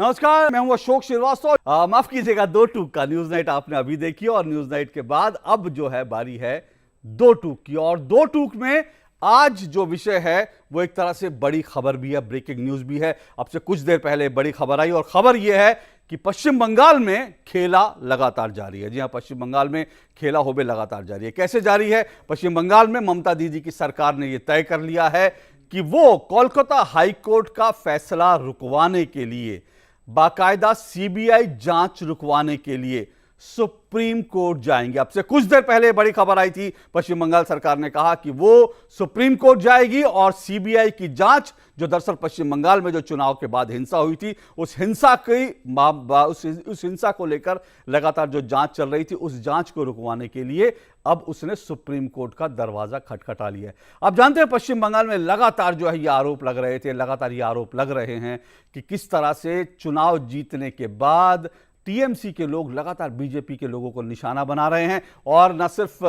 नमस्कार, मैं हूं अशोक श्रीवास्तव। माफ कीजिएगा, दो टूक का न्यूज नाइट आपने अभी देखी और न्यूज नाइट के बाद अब जो है बारी है दो टूक की। और दो टूक में आज जो विषय है वो एक तरह से बड़ी खबर भी है, ब्रेकिंग न्यूज भी है। अब से कुछ देर पहले बड़ी खबर आई और खबर यह है कि पश्चिम बंगाल में खेला लगातार जारी है। जी हां, पश्चिम बंगाल में खेला होबे लगातार जारी है। कैसे जारी है? पश्चिम बंगाल में ममता दीदी की सरकार ने यह तय कर लिया है कि वो कोलकाता हाईकोर्ट का फैसला रुकवाने के लिए, बाकायदा सीबीआई जांच रुकवाने के लिए सुप्रीम कोर्ट जाएंगे। अब से कुछ देर पहले बड़ी खबर आई थी, पश्चिम बंगाल सरकार ने कहा कि वो सुप्रीम कोर्ट जाएगी और सीबीआई की जांच, जो दरअसल पश्चिम बंगाल में जो चुनाव के बाद हिंसा हुई थी, उस हिंसा को लेकर लगातार जो जांच चल रही थी, उस जांच को रुकवाने के लिए अब उसने सुप्रीम कोर्ट का दरवाजा खटखटा लिया है। आप जानते हैं पश्चिम बंगाल में लगातार जो है ये आरोप लग रहे थे, लगातार ये आरोप लग रहे हैं कि किस तरह से चुनाव जीतने के बाद टीएमसी के लोग लगातार बीजेपी के लोगों को निशाना बना रहे हैं और न सिर्फ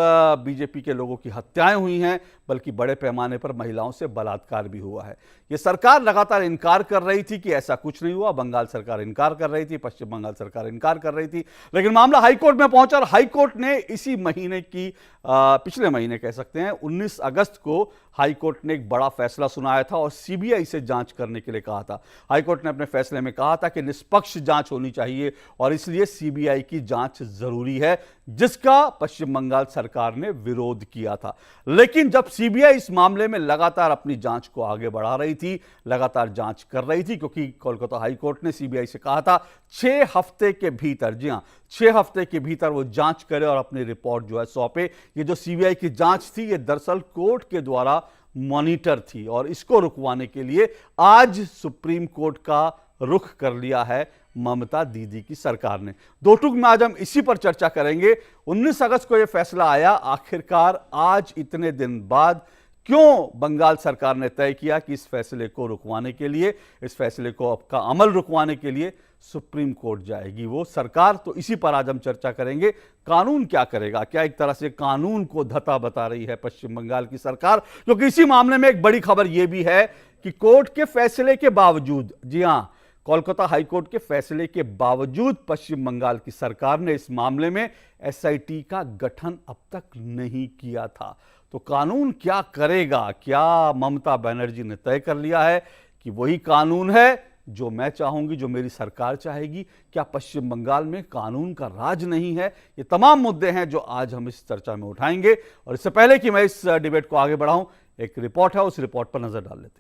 बीजेपी के लोगों की हत्याएं हुई हैं, बल्कि बड़े पैमाने पर महिलाओं से बलात्कार भी हुआ है। ये सरकार लगातार इनकार कर रही थी कि ऐसा कुछ नहीं हुआ। बंगाल सरकार इनकार कर रही थी, पश्चिम बंगाल सरकार इनकार कर रही थी, लेकिन मामला हाईकोर्ट में पहुंचा और हाईकोर्ट ने इसी महीने की पिछले महीने कह सकते हैं 19 अगस्त को हाईकोर्ट ने एक बड़ा फैसला सुनाया था और सीबीआई से जांच करने के लिए कहा था। हाईकोर्ट ने अपने फैसले में कहा था कि निष्पक्ष जांच होनी चाहिए और इसलिए सीबीआई की जांच जरूरी है, जिसका पश्चिम बंगाल सरकार ने विरोध किया था। लेकिन जब सीबीआई इस मामले में लगातार अपनी जांच को आगे बढ़ा रही थी, लगातार जांच कर रही थी, क्योंकि कोलकाता हाईकोर्ट ने सीबीआई से कहा था 6 हफ्ते के भीतर, जी हां 6 हफ्ते के भीतर वो जांच करे और अपनी रिपोर्ट जो है सौंपे। ये जो सीबीआई की जांच थी, ये दरअसल कोर्ट के द्वारा मॉनिटर थी और इसको रुकवाने के लिए आज सुप्रीम कोर्ट का रुख कर लिया है ममता दीदी की सरकार ने। दो टूक में आज हम इसी पर चर्चा करेंगे। 19 अगस्त को यह फैसला आया, आखिरकार आज इतने दिन बाद क्यों बंगाल सरकार ने तय किया कि इस फैसले को रुकवाने के लिए, इस फैसले को का अमल रुकवाने के लिए सुप्रीम कोर्ट जाएगी वो सरकार। तो इसी पर आज हम चर्चा करेंगे। कानून क्या करेगा? क्या एक तरह से कानून को धता बता रही है पश्चिम बंगाल की सरकार? क्योंकि इसी मामले में एक बड़ी खबर यह भी है कि कोर्ट के फैसले के बावजूद, जी हां, कोलकाता हाईकोर्ट के फैसले के बावजूद पश्चिम बंगाल की सरकार ने इस मामले में एसआईटी का गठन अब तक नहीं किया था। तो कानून क्या करेगा? क्या ममता बनर्जी ने तय कर लिया है कि वही कानून है जो मैं चाहूंगी, जो मेरी सरकार चाहेगी? क्या पश्चिम बंगाल में कानून का राज नहीं है? ये तमाम मुद्दे हैं जो आज हम इस चर्चा में उठाएंगे। और इससे पहले कि मैं इस डिबेट को आगे बढ़ाऊं, एक रिपोर्ट है, उस रिपोर्ट पर नजर डाल लेते हैं।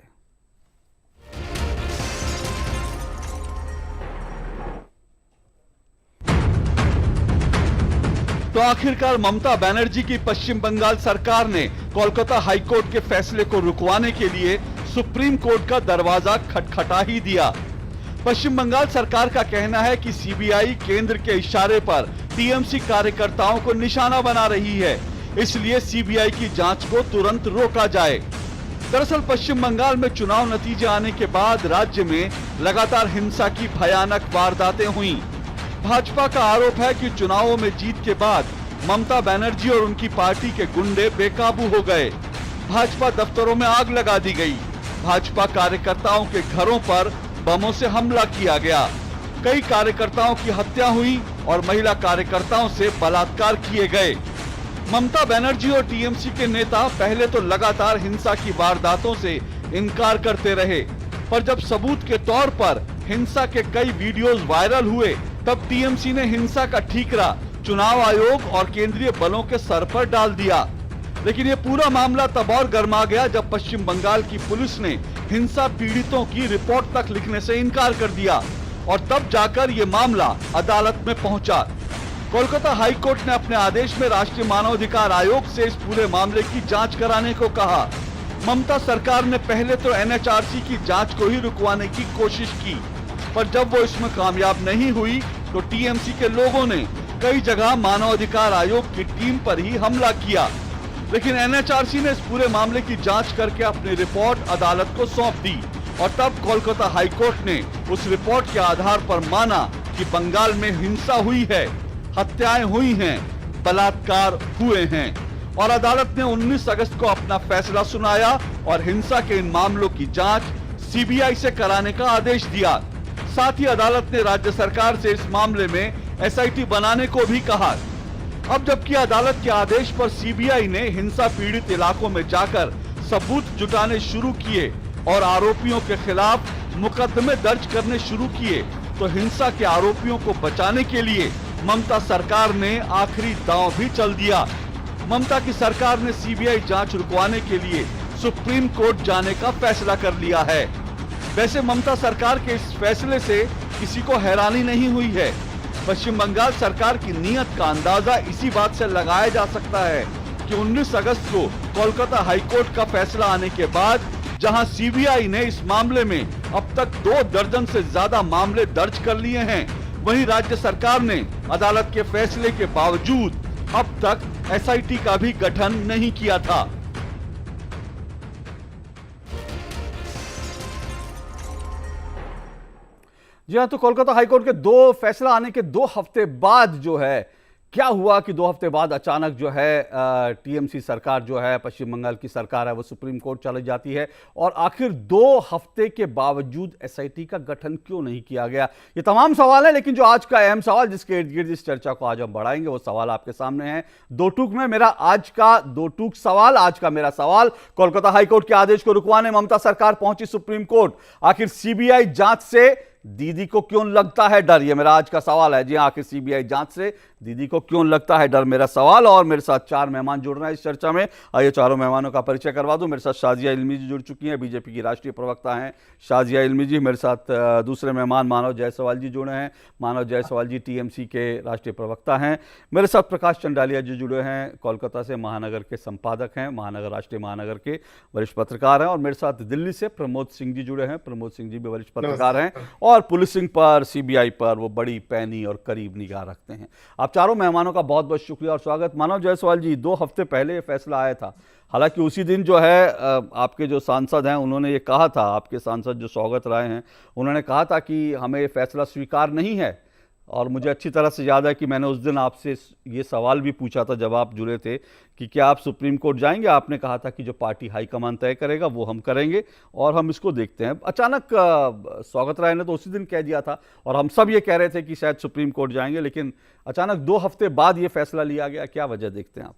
तो आखिरकार ममता बनर्जी की पश्चिम बंगाल सरकार ने कोलकाता हाईकोर्ट के फैसले को रुकवाने के लिए सुप्रीम कोर्ट का दरवाजा खटखटा ही दिया। पश्चिम बंगाल सरकार का कहना है कि सीबीआई केंद्र के इशारे पर टीएमसी कार्यकर्ताओं को निशाना बना रही है, इसलिए सीबीआई की जांच को तुरंत रोका जाए। दरअसल पश्चिम बंगाल में चुनाव नतीजे आने के बाद राज्य में लगातार हिंसा की भयानक वारदातें हुई। भाजपा का आरोप है कि चुनावों में जीत के बाद ममता बनर्जी और उनकी पार्टी के गुंडे बेकाबू हो गए। भाजपा दफ्तरों में आग लगा दी गई, भाजपा कार्यकर्ताओं के घरों पर बमों से हमला किया गया, कई कार्यकर्ताओं की हत्या हुई और महिला कार्यकर्ताओं से बलात्कार किए गए। ममता बनर्जी और टीएमसी के नेता पहले तो लगातार हिंसा की वारदातों से इनकार करते रहे, पर जब सबूत के तौर पर हिंसा के कई वीडियोस वायरल हुए, तब टीएमसी ने हिंसा का ठीकरा चुनाव आयोग और केंद्रीय बलों के सर पर डाल दिया। लेकिन ये पूरा मामला तब और गर्मा गया जब पश्चिम बंगाल की पुलिस ने हिंसा पीड़ितों की रिपोर्ट तक लिखने से इनकार कर दिया और तब जाकर ये मामला अदालत में पहुंचा। कोलकाता हाईकोर्ट ने अपने आदेश में राष्ट्रीय मानवाधिकार आयोग से इस पूरे मामले की जांच कराने को कहा। ममता सरकार ने पहले तो एनएचआरसी की जांच को ही रुकवाने की कोशिश की, पर जब वो इसमें कामयाब नहीं हुई तो टीएमसी के लोगों ने कई जगह मानवाधिकार आयोग की टीम पर ही हमला किया। लेकिन एनएचआरसी ने इस पूरे मामले की जांच करके अपनी रिपोर्ट अदालत को सौंप दी और तब कोलकाता हाईकोर्ट ने उस रिपोर्ट के आधार पर माना कि बंगाल में हिंसा हुई है, हत्याएं हुई हैं, बलात्कार हुए हैं और अदालत ने 19 अगस्त को अपना फैसला सुनाया और हिंसा के इन मामलों की जांच सीबीआई से कराने का आदेश दिया। साथ ही अदालत ने राज्य सरकार से इस मामले में एसआईटी बनाने को भी कहा। अब जबकि अदालत के आदेश पर सीबीआई ने हिंसा पीड़ित इलाकों में जाकर सबूत जुटाने शुरू किए और आरोपियों के खिलाफ मुकदमे दर्ज करने शुरू किए, तो हिंसा के आरोपियों को बचाने के लिए ममता सरकार ने आखिरी दांव भी चल दिया। ममता की सरकार ने सीबीआई जांच रुकवाने के लिए सुप्रीम कोर्ट जाने का फैसला कर लिया है। वैसे ममता सरकार के इस फैसले से किसी को हैरानी नहीं हुई है। पश्चिम बंगाल सरकार की नीयत का अंदाजा इसी बात से लगाया जा सकता है कि 19 अगस्त को कोलकाता हाईकोर्ट का फैसला आने के बाद जहां सीबीआई ने इस मामले में अब तक 2 दर्जन से ज्यादा मामले दर्ज कर लिए हैं, वहीं राज्य सरकार ने अदालत के फैसले के बावजूद अब तक एसआईटी का भी गठन नहीं किया था। जी हाँ, तो कोलकाता हाईकोर्ट के 2 फैसला आने के 2 हफ्ते बाद जो है क्या हुआ कि 2 हफ्ते बाद अचानक जो है टीएमसी सरकार जो है, पश्चिम बंगाल की सरकार है, वो सुप्रीम कोर्ट चली जाती है और आखिर 2 हफ्ते के बावजूद एसआईटी का गठन क्यों नहीं किया गया? ये तमाम सवाल है, लेकिन जो आज का अहम सवाल जिसके इर्द गिर्द इस चर्चा को आज हम बढ़ाएंगे वो सवाल आपके सामने है। 2 टूक में मेरा आज का 2 टूक सवाल, आज का मेरा सवाल, कोलकाता हाईकोर्ट के आदेश को रुकवाने ममता सरकार पहुंची सुप्रीम कोर्ट, आखिर सीबीआई जांच से दीदी को क्यों लगता है डर? ये मेरा आज का सवाल है। जी आखिर सीबीआई जांच से दीदी को क्यों लगता है डर, मेरा सवाल। और मेरे साथ 4 मेहमान जुड़ रहे हैं इस चर्चा में। आइए चारों मेहमानों का परिचय करवा दूं। मेरे साथ शाजिया इल्मी जी जुड़ चुकी हैं, बीजेपी की राष्ट्रीय प्रवक्ता हैं शाजिया इल्मी जी। मेरे साथ दूसरे मेहमान मानव जायसवाल जी जुड़े हैं। मानव जायसवाल जी टीएमसी के राष्ट्रीय प्रवक्ता हैं। मेरे साथ प्रकाश चंडालिया जी जुड़े हैं, कोलकाता से महानगर के संपादक हैं, महानगर राष्ट्रीय महानगर के वरिष्ठ पत्रकार हैं। और मेरे साथ दिल्ली से प्रमोद सिंह जी जुड़े हैं। प्रमोद सिंह जी भी वरिष्ठ पत्रकार हैं और पुलिसिंग पर, सीबीआई पर वो बड़ी पैनी और करीब निगाह रखते हैं। आप चारों मेहमानों का बहुत बहुत शुक्रिया और स्वागत। मानव जायसवाल जी, 2 हफ्ते पहले ये फैसला आया था, हालांकि उसी दिन जो है आपके जो सांसद हैं उन्होंने ये कहा था, आपके सांसद जो सौगत राय हैं उन्होंने कहा था कि हमें ये फैसला स्वीकार नहीं है। और मुझे अच्छी तरह से याद है कि मैंने उस दिन आपसे ये सवाल भी पूछा था जब आप जुड़े थे कि क्या आप सुप्रीम कोर्ट जाएंगे? आपने कहा था कि जो पार्टी हाईकमान तय करेगा वो हम करेंगे और हम इसको देखते हैं। अचानक सौगत राय ने तो उसी दिन कह दिया था और हम सब ये कह रहे थे कि शायद सुप्रीम कोर्ट जाएंगे, लेकिन अचानक 2 हफ्ते बाद ये फैसला लिया गया। क्या वजह देखते हैं आप?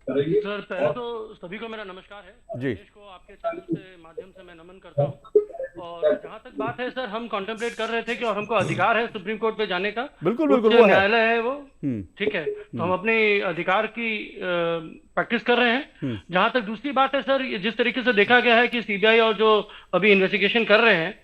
सर, पहले तो सभी को मेरा नमस्कार है जी। देश को आपके चैनल से माध्यम से मैं नमन करता हूँ। और जहाँ तक बात है सर, हम कॉन्टेम्पलेट कर रहे थे कि और हमको अधिकार है सुप्रीम कोर्ट पे जाने का। बिल्कुल बिल्कुल, वो न्यायालय है वो, ठीक है। तो हम अपने अधिकार की प्रैक्टिस कर रहे हैं। जहाँ तक दूसरी बात है सर, जिस तरीके से देखा गया है कि सीबीआई और जो अभी इन्वेस्टिगेशन कर रहे हैं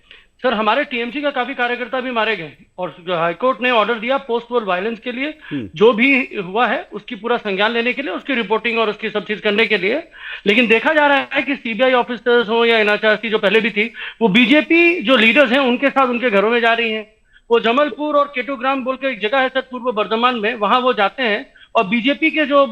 सर, हमारे टीएमसी का काफी कार्यकर्ता भी मारे गए और हाईकोर्ट ने ऑर्डर दिया पोस्ट वॉर वायलेंस के लिए, जो भी हुआ है उसकी पूरा संज्ञान लेने के लिए, उसकी रिपोर्टिंग और उसकी सब चीज करने के लिए। लेकिन देखा जा रहा है कि सीबीआई ऑफिसर्स हो या एनएचआरसी जो पहले भी थी, वो बीजेपी जो लीडर्स हैं उनके साथ उनके घरों में जा रही हैं। वो जमलपुर और केटुग्राम बोल के एक जगह है सर पूर्व बर्धमान में, वहां वो जाते हैं और बीजेपी के जो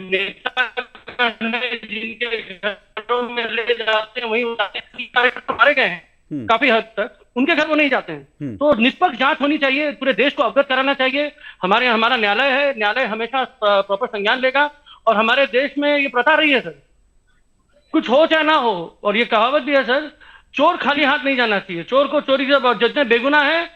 नेता जिनके घरों में ले जाते हैं वहीं कार्यकर्ता मारे गए हैं काफी हद तक, उनके घर वो नहीं जाते हैं। तो निष्पक्ष जांच होनी चाहिए, पूरे देश को अवगत कराना चाहिए। हमारा न्यायालय है, न्यायालय हमेशा प्रॉपर संज्ञान लेगा और हमारे देश में ये प्रथा रही है सर, कुछ हो चाहे ना हो। और ये कहावत भी है सर, चोर खाली हाथ नहीं जाना चाहिए, चोर को चोरी से जितने बेगुनाह है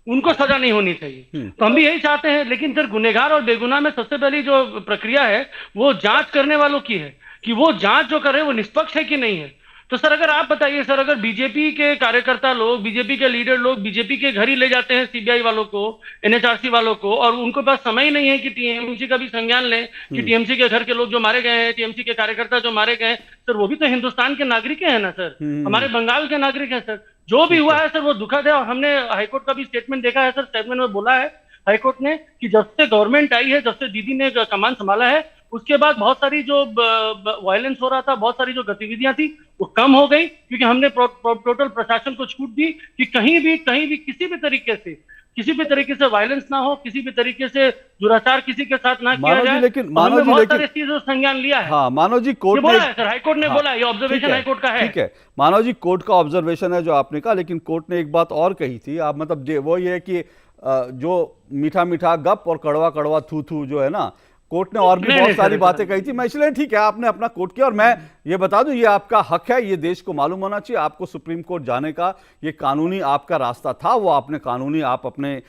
उनको सजा नहीं होनी चाहिए। तो हम भी यही चाहते हैं। लेकिन सर, गुनहगार और बेगुनाह में सबसे पहली जो प्रक्रिया है वो जांच करने वालों की है कि वो जांच जो कर रहे हैं वो निष्पक्ष है कि नहीं है। तो सर अगर आप बताइए सर, अगर बीजेपी के कार्यकर्ता लोग, बीजेपी के लीडर लोग बीजेपी के घर ही ले जाते हैं सीबीआई वालों को, एनएचआरसी वालों को, और उनके पास समय ही नहीं है कि टीएमसी का भी संज्ञान लें कि टीएमसी के घर के लोग जो मारे गए हैं, टीएमसी के कार्यकर्ता जो मारे गए सर, वो भी तो हिंदुस्तान के नागरिक हैं ना सर, हमारे बंगाल के नागरिक हैं सर। जो भी हुआ है सर वो दुखद है। और हमने हाईकोर्ट का भी स्टेटमेंट देखा है सर, स्टेटमेंट में बोला है हाईकोर्ट ने कि जब से गवर्नमेंट आई है, जब से दीदी ने कमान संभाला है, उसके बाद बहुत सारी जो वायलेंस हो रहा था, बहुत सारी जो गतिविधियां थी वो कम हो गई, क्योंकि हमने टोटल प्रशासन को छूट दी कि कहीं भी किसी भी तरीके से वायलेंस ना हो, किसी भी तरीके से दुराचार किसी के साथ ना किया जाए। लेकिन मानव जी, बहुत सारी चीजों संज्ञान लिया है। हाँ मानव जी, कोर्ट बोला है सर, हाईकोर्ट ने बोला, ये ऑब्जर्वेशन हाईकोर्ट का है। ठीक है मानव जी, कोर्ट का ऑब्जर्वेशन है जो आपने कहा, लेकिन कोर्ट ने एक बात और कही थी। आप मतलब वो ये है कि जो मीठा मीठा गप और कड़वा कड़वा थू थू जो है ना, कोर्ट ने और भी बहुत सारी बातें कही थी। मैं इसलिए ठीक है, आपने अपना कोर्ट किया, और मैं ये बता दूं, ये आपका हक है, ये देश को मालूम होना चाहिए। आपको सुप्रीम कोर्ट जाने का ये कानूनी आपका रास्ता था, वो आपने कानूनी, आप अपने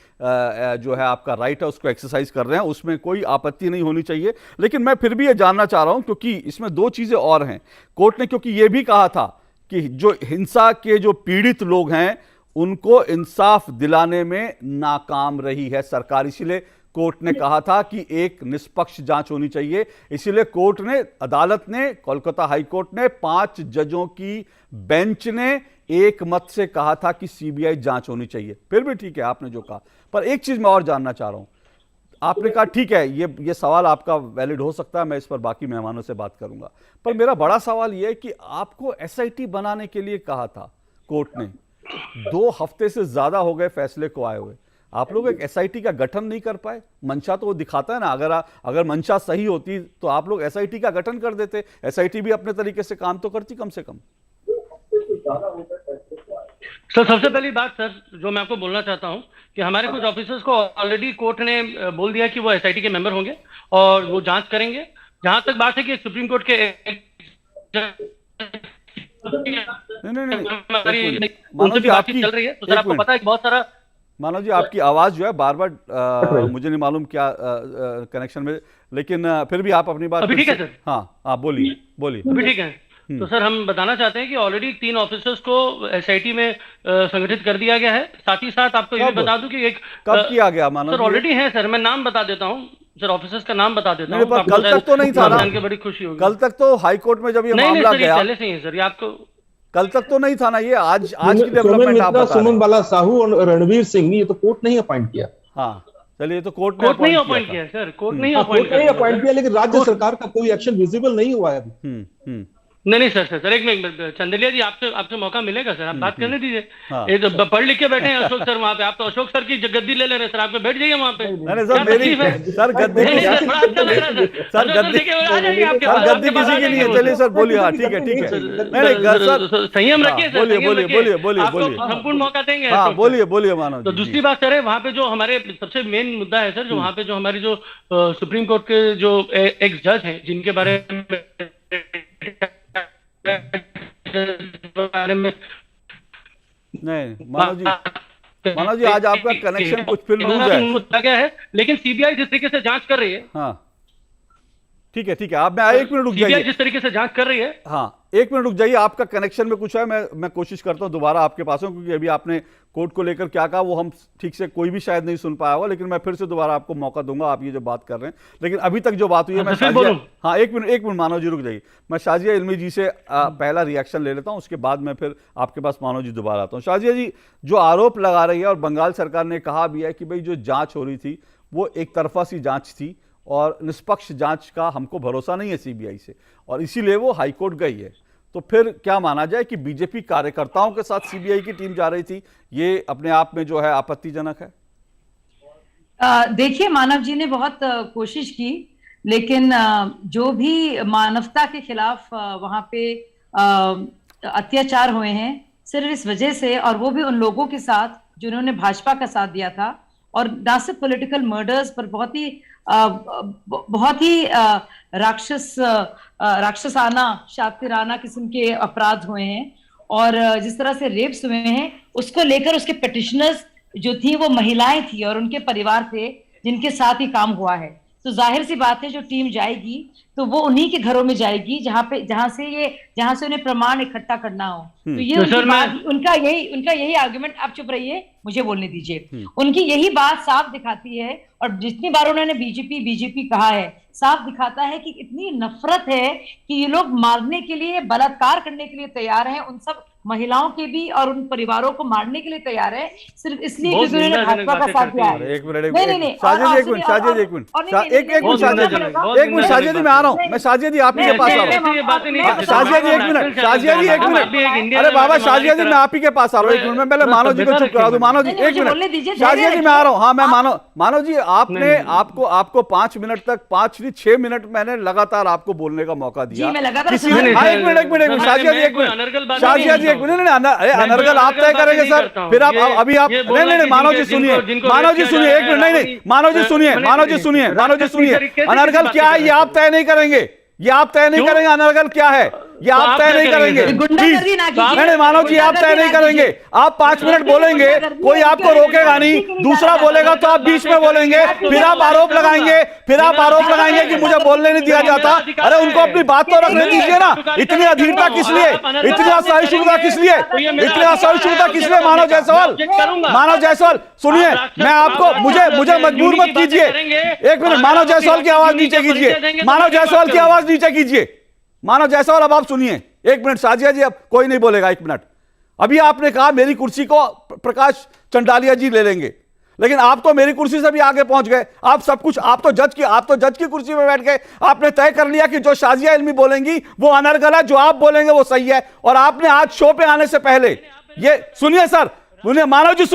जो है आपका राइट है उसको एक्सरसाइज कर रहे हैं, उसमें कोई आपत्ति नहीं होनी चाहिए। लेकिन मैं फिर भी ये जानना चाह रहा हूं, क्योंकि इसमें दो चीजें और हैं। कोर्ट ने क्योंकि ये भी कहा था कि जो हिंसा के जो पीड़ित लोग हैं उनको इंसाफ दिलाने में नाकाम रही है सरकार, इसीलिए कोर्ट ने कहा था कि एक निष्पक्ष जांच होनी चाहिए। इसीलिए कोर्ट ने, अदालत ने, कोलकाता हाई कोर्ट ने 5 जजों की बेंच ने एक मत से कहा था कि सीबीआई जांच होनी चाहिए। फिर भी ठीक है आपने जो कहा, पर एक चीज मैं और जानना चाह रहा हूं। आपने कहा ठीक है, ये सवाल आपका वैलिड हो सकता है, मैं इस पर बाकी मेहमानों से बात करूंगा, पर मेरा बड़ा सवाल यह है कि आपको एसआईटी बनाने के लिए कहा था कोर्ट ने, 2 हफ्ते से ज्यादा हो गए फैसले को आए हुए, आप लोग एक एसआईटी का गठन नहीं कर पाए? मंशा तो वो दिखाता है ना, अगर मंशा सही होती तो आप लोग एसआईटी का गठन कर देते, एसआईटी भी अपने तरीके से काम तो करती कम से कम। सर सबसे पहली बात सर जो मैं आपको बोलना चाहता हूं कि हमारे कुछ ऑफिसर्स को ऑलरेडी कोर्ट ने बोल दिया कि वो एसआईटी के मेंबर होंगे और वो जांच करेंगे। जहां तक बात है कि सुप्रीम कोर्ट के नहीं, उनसे भी बातचीत चल रही है, तो सर आपको पता है कि बहुत सारा, मानव जी आपकी आवाज जो है बार बार मुझे नहीं मालूम क्या कनेक्शन में, लेकिन फिर भी आप अपनी बात अभी ठीक है सर? हाँ बोलिए बोलिए। अभी ठीक है। तो सर हम बताना चाहते हैं कि ऑलरेडी 3 ऑफिसर्स को एसआईटी में संगठित कर दिया गया है। साथ ही साथ आपको ये भी बता दूं कि एक कब किया गया मानव सर? ऑलरेडी है सर, मैं नाम बता देता हूँ सर, ऑफिसर्स का नाम बता देता हूँ। कल तक तो नहीं था ना, बड़ी खुशी होगी। कल तक तो हाई कोर्ट में जब ये मामला गया, पहले से ही है सर, ये आपको कल तक तो नहीं था ना, ये आज की डेवलपमेंट आप बता रहे हैं। सुमन बाला साहू और रणवीर सिंह, ये तो कोर्ट नहीं अपॉइंट किया। हाँ चलिए, तो कोर्ट नहीं अपॉइंट किया सर, कोर्ट नहीं अपॉइंट किया, लेकिन राज्य सरकार का कोई एक्शन विजिबल नहीं हुआ है अभी। नहीं सर एक मिनट, चंदेलिया जी आपसे मौका मिलेगा सर, आप बात करने दीजिए। ये तो पढ़ लिख के बैठे हैं अशोक सर वहाँ पे, आप तो अशोक सर की गद्दी ले ले रहे सर, आप बैठ जाइए वहाँ पे। सर मेरी सर गद्दी किसी की नहीं है। चलिए सर बोलिए। हाँ ठीक है नहीं, संयम रखिए सर, बोलिए संपूर्ण मौका देंगे। हाँ बोलिए मानव। तो दूसरी बात सर है, वहाँ पे जो हमारे सबसे मेन मुद्दा है सर, जो वहाँ पे जो हमारी जो सुप्रीम कोर्ट के जो एक्स जज हैं, जिनके बारे में नहीं मानव जी आज आपका कनेक्शन कुछ फिर लूज है, लेकिन सीबीआई जिस तरीके से जांच कर रही है। हाँ ठीक है आप मैं 1 मिनट रुक जाइए। जिस तरीके से जांच कर रही है, हाँ 1 मिनट रुक जाइए, आपका कनेक्शन में कुछ है, मैं कोशिश करता हूं दोबारा आपके पास हूं, क्योंकि अभी आपने कोर्ट को लेकर क्या कहा वो हम ठीक से कोई भी शायद नहीं सुन पाया होगा, लेकिन मैं फिर से दोबारा आपको मौका दूंगा, आप ये जो बात कर रहे हैं। लेकिन अभी तक जो बात हुई है, मैं शाजिया, हाँ एक मिनट मानव जी रुक जाइए, मैं शाजिया इल्मी जी से पहला रिएक्शन ले लेता हूँ, उसके बाद मैं फिर आपके पास मानव जी दोबारा आता हूँ। शाजिया जी जो आरोप लगा रही है, और बंगाल सरकार ने कहा भी है कि भाई जो जांच हो रही थी वो एक तरफा सी जांच थी और निष्पक्ष जांच का हमको भरोसा नहीं है सीबीआई से, और इसीलिए वो हाईकोर्ट गई है, तो फिर क्या माना जाए कि बीजेपी कार्यकर्ताओं के साथ सीबीआई की टीम जा रही थी, ये अपने आप में जो है आपत्तिजनक है? देखिए मानव जी ने बहुत कोशिश की, लेकिन जो भी मानवता के खिलाफ वहां पे अत्याचार हुए हैं सिर्फ इस वजह से, और वो भी उन लोगों के साथ जिन्होंने भाजपा का साथ दिया था, और ना सिर्फ पॉलिटिकल मर्डर्स पर बहुत ही राक्षसाना शातिराना किस्म के अपराध हुए हैं, और जिस तरह से रेप्स हुए हैं उसको लेकर उसके पिटिशनर्स जो थी वो महिलाएं थी और उनके परिवार थे जिनके साथ ही काम हुआ है। तो जाहिर सी बात है जो टीम जाएगी तो वो उन्हीं के घरों में जाएगी जहां से उन्हें प्रमाण इकट्ठा करना हो। तो ये उनका यही आर्गुमेंट, आप चुप रहिए मुझे बोलने दीजिए, उनकी यही बात साफ दिखाती है, और जितनी बार उन्होंने बीजेपी कहा है साफ दिखाता है कि इतनी नफरत है कि ये लोग मारने के लिए, बलात्कार करने के लिए तैयार हैं, उन सब महिलाओं के भी और उन परिवारों को मारने के लिए तैयार है, सिर्फ इसलिए क्योंकि उन्होंने भाजपा का साथ दिया है। एक मिनट साजिद जी मैं रहा हूँ, मैं शाजिया जी आप ही के पास आ रहा हूँ। शाजिया जी एक मिनट, शाजिया जी एक मिनट, अरे बाबा शाजिया जी मैं आप ही के पास आ रहा हूँ, एक मिनट में पहले मानव जी को चुप करा दूं। मानव जी एक मिनट, शाजिया जी मैं आ रहा हूँ। हाँ मैं मानव जी आपने आपको 5 मिनट तक 6 मिनट मैंने लगातार आपको बोलने का मौका दिया। जी मैं लगातार एक मिनट शाजिया जी एक मिनट, शाजिया जी एक मिनट, अनर्गल आप तय करेंगे सर, फिर आप अभी आप नहीं मानव जी सुनिए, मानव जी सुनिए एक मिनट, नहीं मानव जी सुनिए, मानव जी सुनिए, मानव जी सुनिए, अनर्गल क्या है ये आप तय नहीं करेंगे, ये आप तय नहीं करेंगे, अनर्गल क्या है ये आप तय नहीं करेंगे। नहीं मानव जी आप तय नहीं करेंगे, आप 5 मिनट बोलेंगे, कोई आपको रोकेगा नहीं, दूसरा बोलेगा तो आप बीच में बोलेंगे, फिर आप आरोप लगाएंगे, कि मुझे बोलने नहीं दिया जाता। अरे उनको अपनी बात तो रखने दीजिए ना, इतनी अधीरता किस लिए, इतनी असहिष्णुता किस लिए, इतनी असहिष्णुता किस लिए? मानव जायसवाल सुनिए, मैं आपको मुझे मजबूर मत कीजिए, एक मिनट, मानव जायसवाल की आवाज नीचे कीजिए, मानव जायसवाल की आवाज नीचे कीजिए, मानव जायसवाल अब आप सुनिए एक मिनट। शाजिया जी अब कोई नहीं बोलेगा, एक मिनट। अभी आपने कहा मेरी कुर्सी को प्रकाश चंडालिया जी ले लेंगे, लेकिन आप तो मेरी कुर्सी से भी आगे पहुंच गए, आप सब कुछ, आप तो जज की कुर्सी में बैठ गए, आपने तय कर लिया कि जो शाजिया इल्मी बोलेंगी वो अनर्गल है, जो आप बोलेंगे वो सही है। और आपने आज शो पे आने से पहले ये सुनिए सर, सुनिए मानव जी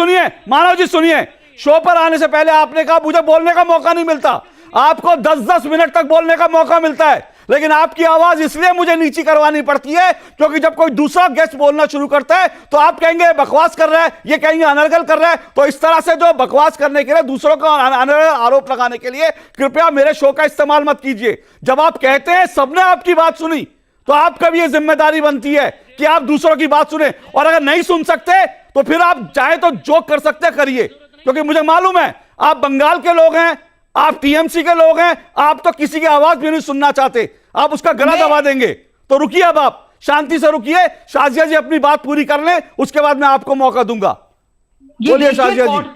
सुनिए, शो पर आने से पहले आपने कहा मुझे बोलने का मौका नहीं मिलता, आपको 10-10 मिनट तक बोलने का मौका मिलता है, लेकिन आपकी आवाज इसलिए मुझे नीची करवानी पड़ती है क्योंकि जब कोई दूसरा गेस्ट बोलना शुरू करता है तो आप कहेंगे बकवास कर रहा है, ये कहेंगे अनर्गल कर रहा है। तो इस तरह से जो बकवास करने के लिए, दूसरों का अनर्गल आरोप लगाने के लिए कृपया मेरे शो का इस्तेमाल मत कीजिए। जब आप कहते हैं सबने आपकी बात सुनी तो आपका भी ये जिम्मेदारी बनती है कि आप दूसरों की बात सुने, और अगर नहीं सुन सकते तो फिर आप चाहे तो जो कर सकते करिए, क्योंकि मुझे मालूम है आप बंगाल के लोग हैं, आप टीएमसी के लोग हैं, आप तो किसी की आवाज भी नहीं सुनना चाहते, आप उसका गला दबा देंगे। तो रुकिए, अब आप शांति से रुकिए, शाजिया जी अपनी बात पूरी कर लें, उसके बाद मैं आपको मौका दूंगा। बोलिए शाजिया जी। कोर्ट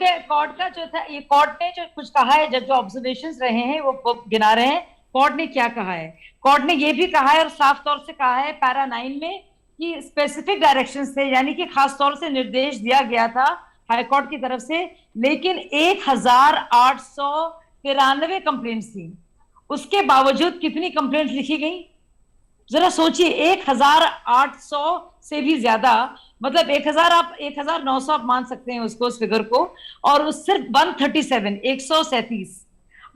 का जो था, ये कोर्ट ने जो कुछ कहा है, जो ऑब्जर्वेशंस रहे हैं वो गिना रहे हैं, कोर्ट ने क्या कहा है। कोर्ट ने ये भी कहा है और साफ तौर से कहा है पैरा 9 में कि स्पेसिफिक डायरेक्शंस थे, यानी कि खास तौर से निर्देश दिया गया था हाईकोर्ट की तरफ से, लेकिन 1893 कंप्लेंट्स थी, उसके बावजूद कितनी कंप्लेंट्स लिखी गई जरा सोचिए। 1800 से भी ज्यादा, मतलब 1900 आप मान सकते हैं उसको, उस फिगर को, और उस सिर्फ 137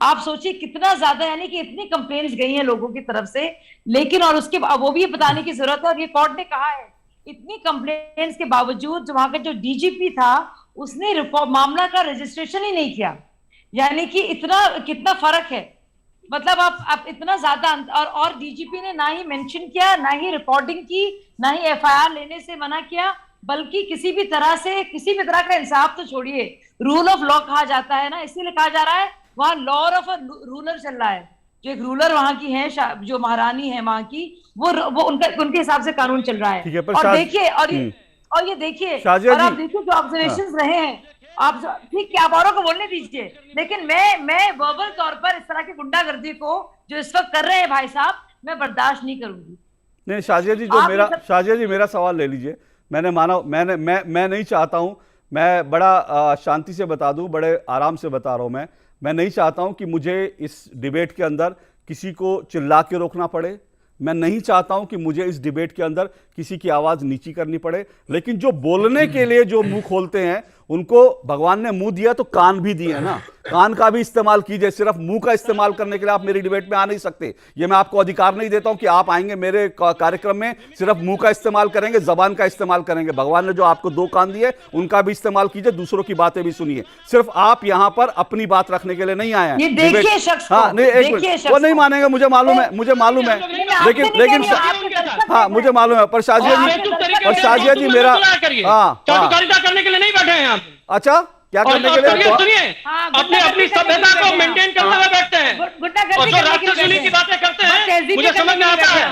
आप सोचिए कितना ज्यादा, यानी कि इतनी कंप्लेंट्स गई हैं लोगों की तरफ से, लेकिन और उसके वो भी बताने की जरूरत है, और ये कोर्ट ने कहा है इतनी कंप्लेंट्स के बावजूद जो वहां का जो डीजीपी था उसने मामला का रजिस्ट्रेशन ही नहीं किया, यानी कि इतना कितना फर्क है। मतलब आप इतना ज्यादा, और डीजीपी ने ना ही मेंशन किया, ना ही रिकॉर्डिंग की, ना ही एफआईआर लेने से मना किया, बल्कि किसी भी तरह का इंसाफ तो छोड़िए, रूल ऑफ लॉ कहा जाता है ना, इसीलिए कहा जा रहा है वहां लॉ ऑफ अ रूलर चल रहा है, जो एक रूलर वहां की है, जो महारानी है वहां की, वो उनके हिसाब से कानून चल रहा है। और देखिए, और ये देखिए, और आप देखिए जो ऑब्जर्वेशंस रहे हैं, आप ठीक है, आप औरों को बोलने दीजिए, लेकिन मैं वर्बल तौर पर इस तरह की गुंडागर्दी को जो इस वक्त कर रहे हैं भाई साहब, मैं बर्दाश्त नहीं करूंगी। नहीं शाजिया जी, शाजिया जी मेरा सवाल ले लीजिए। मैं नहीं चाहता हूं, मैं बड़ा शांति से बता दूं, बड़े आराम से बता रहा हूं, मैं नहीं चाहता हूं कि मुझे इस डिबेट के अंदर किसी को चिल्ला के रोकना पड़े, मैं नहीं चाहता हूं कि मुझे इस डिबेट के अंदर किसी की आवाज नीची करनी पड़े, लेकिन जो बोलने के लिए जो मुंह खोलते हैं उनको भगवान ने मुंह दिया तो कान भी दिए ना, कान का भी इस्तेमाल कीजिए। सिर्फ मुंह का इस्तेमाल करने के लिए आप मेरी डिबेट में आ नहीं सकते, ये मैं आपको अधिकार नहीं देता हूं कि आप आएंगे मेरे कार्यक्रम में सिर्फ मुंह का इस्तेमाल करेंगे, जबान का इस्तेमाल करेंगे। भगवान ने जो आपको 2 कान दिए उनका भी इस्तेमाल कीजिए, दूसरों की बातें भी सुनिए। सिर्फ आप यहां पर अपनी बात रखने के लिए नहीं आए हैं। हाँ नहीं, एक मिनट, वो नहीं मानेंगे, मुझे मालूम है, लेकिन हाँ मुझे मालूम है, पर शाजिया जी मेरा करने के लिए नहीं बैठे हैं आप। अच्छा, क्या करने के लिए? सुनिए, अपनी सभ्यता को मेंटेन करते हुए बैठते हैं, और जो राक्षसुली की बातें करते हैं मुझे समझ में आता है,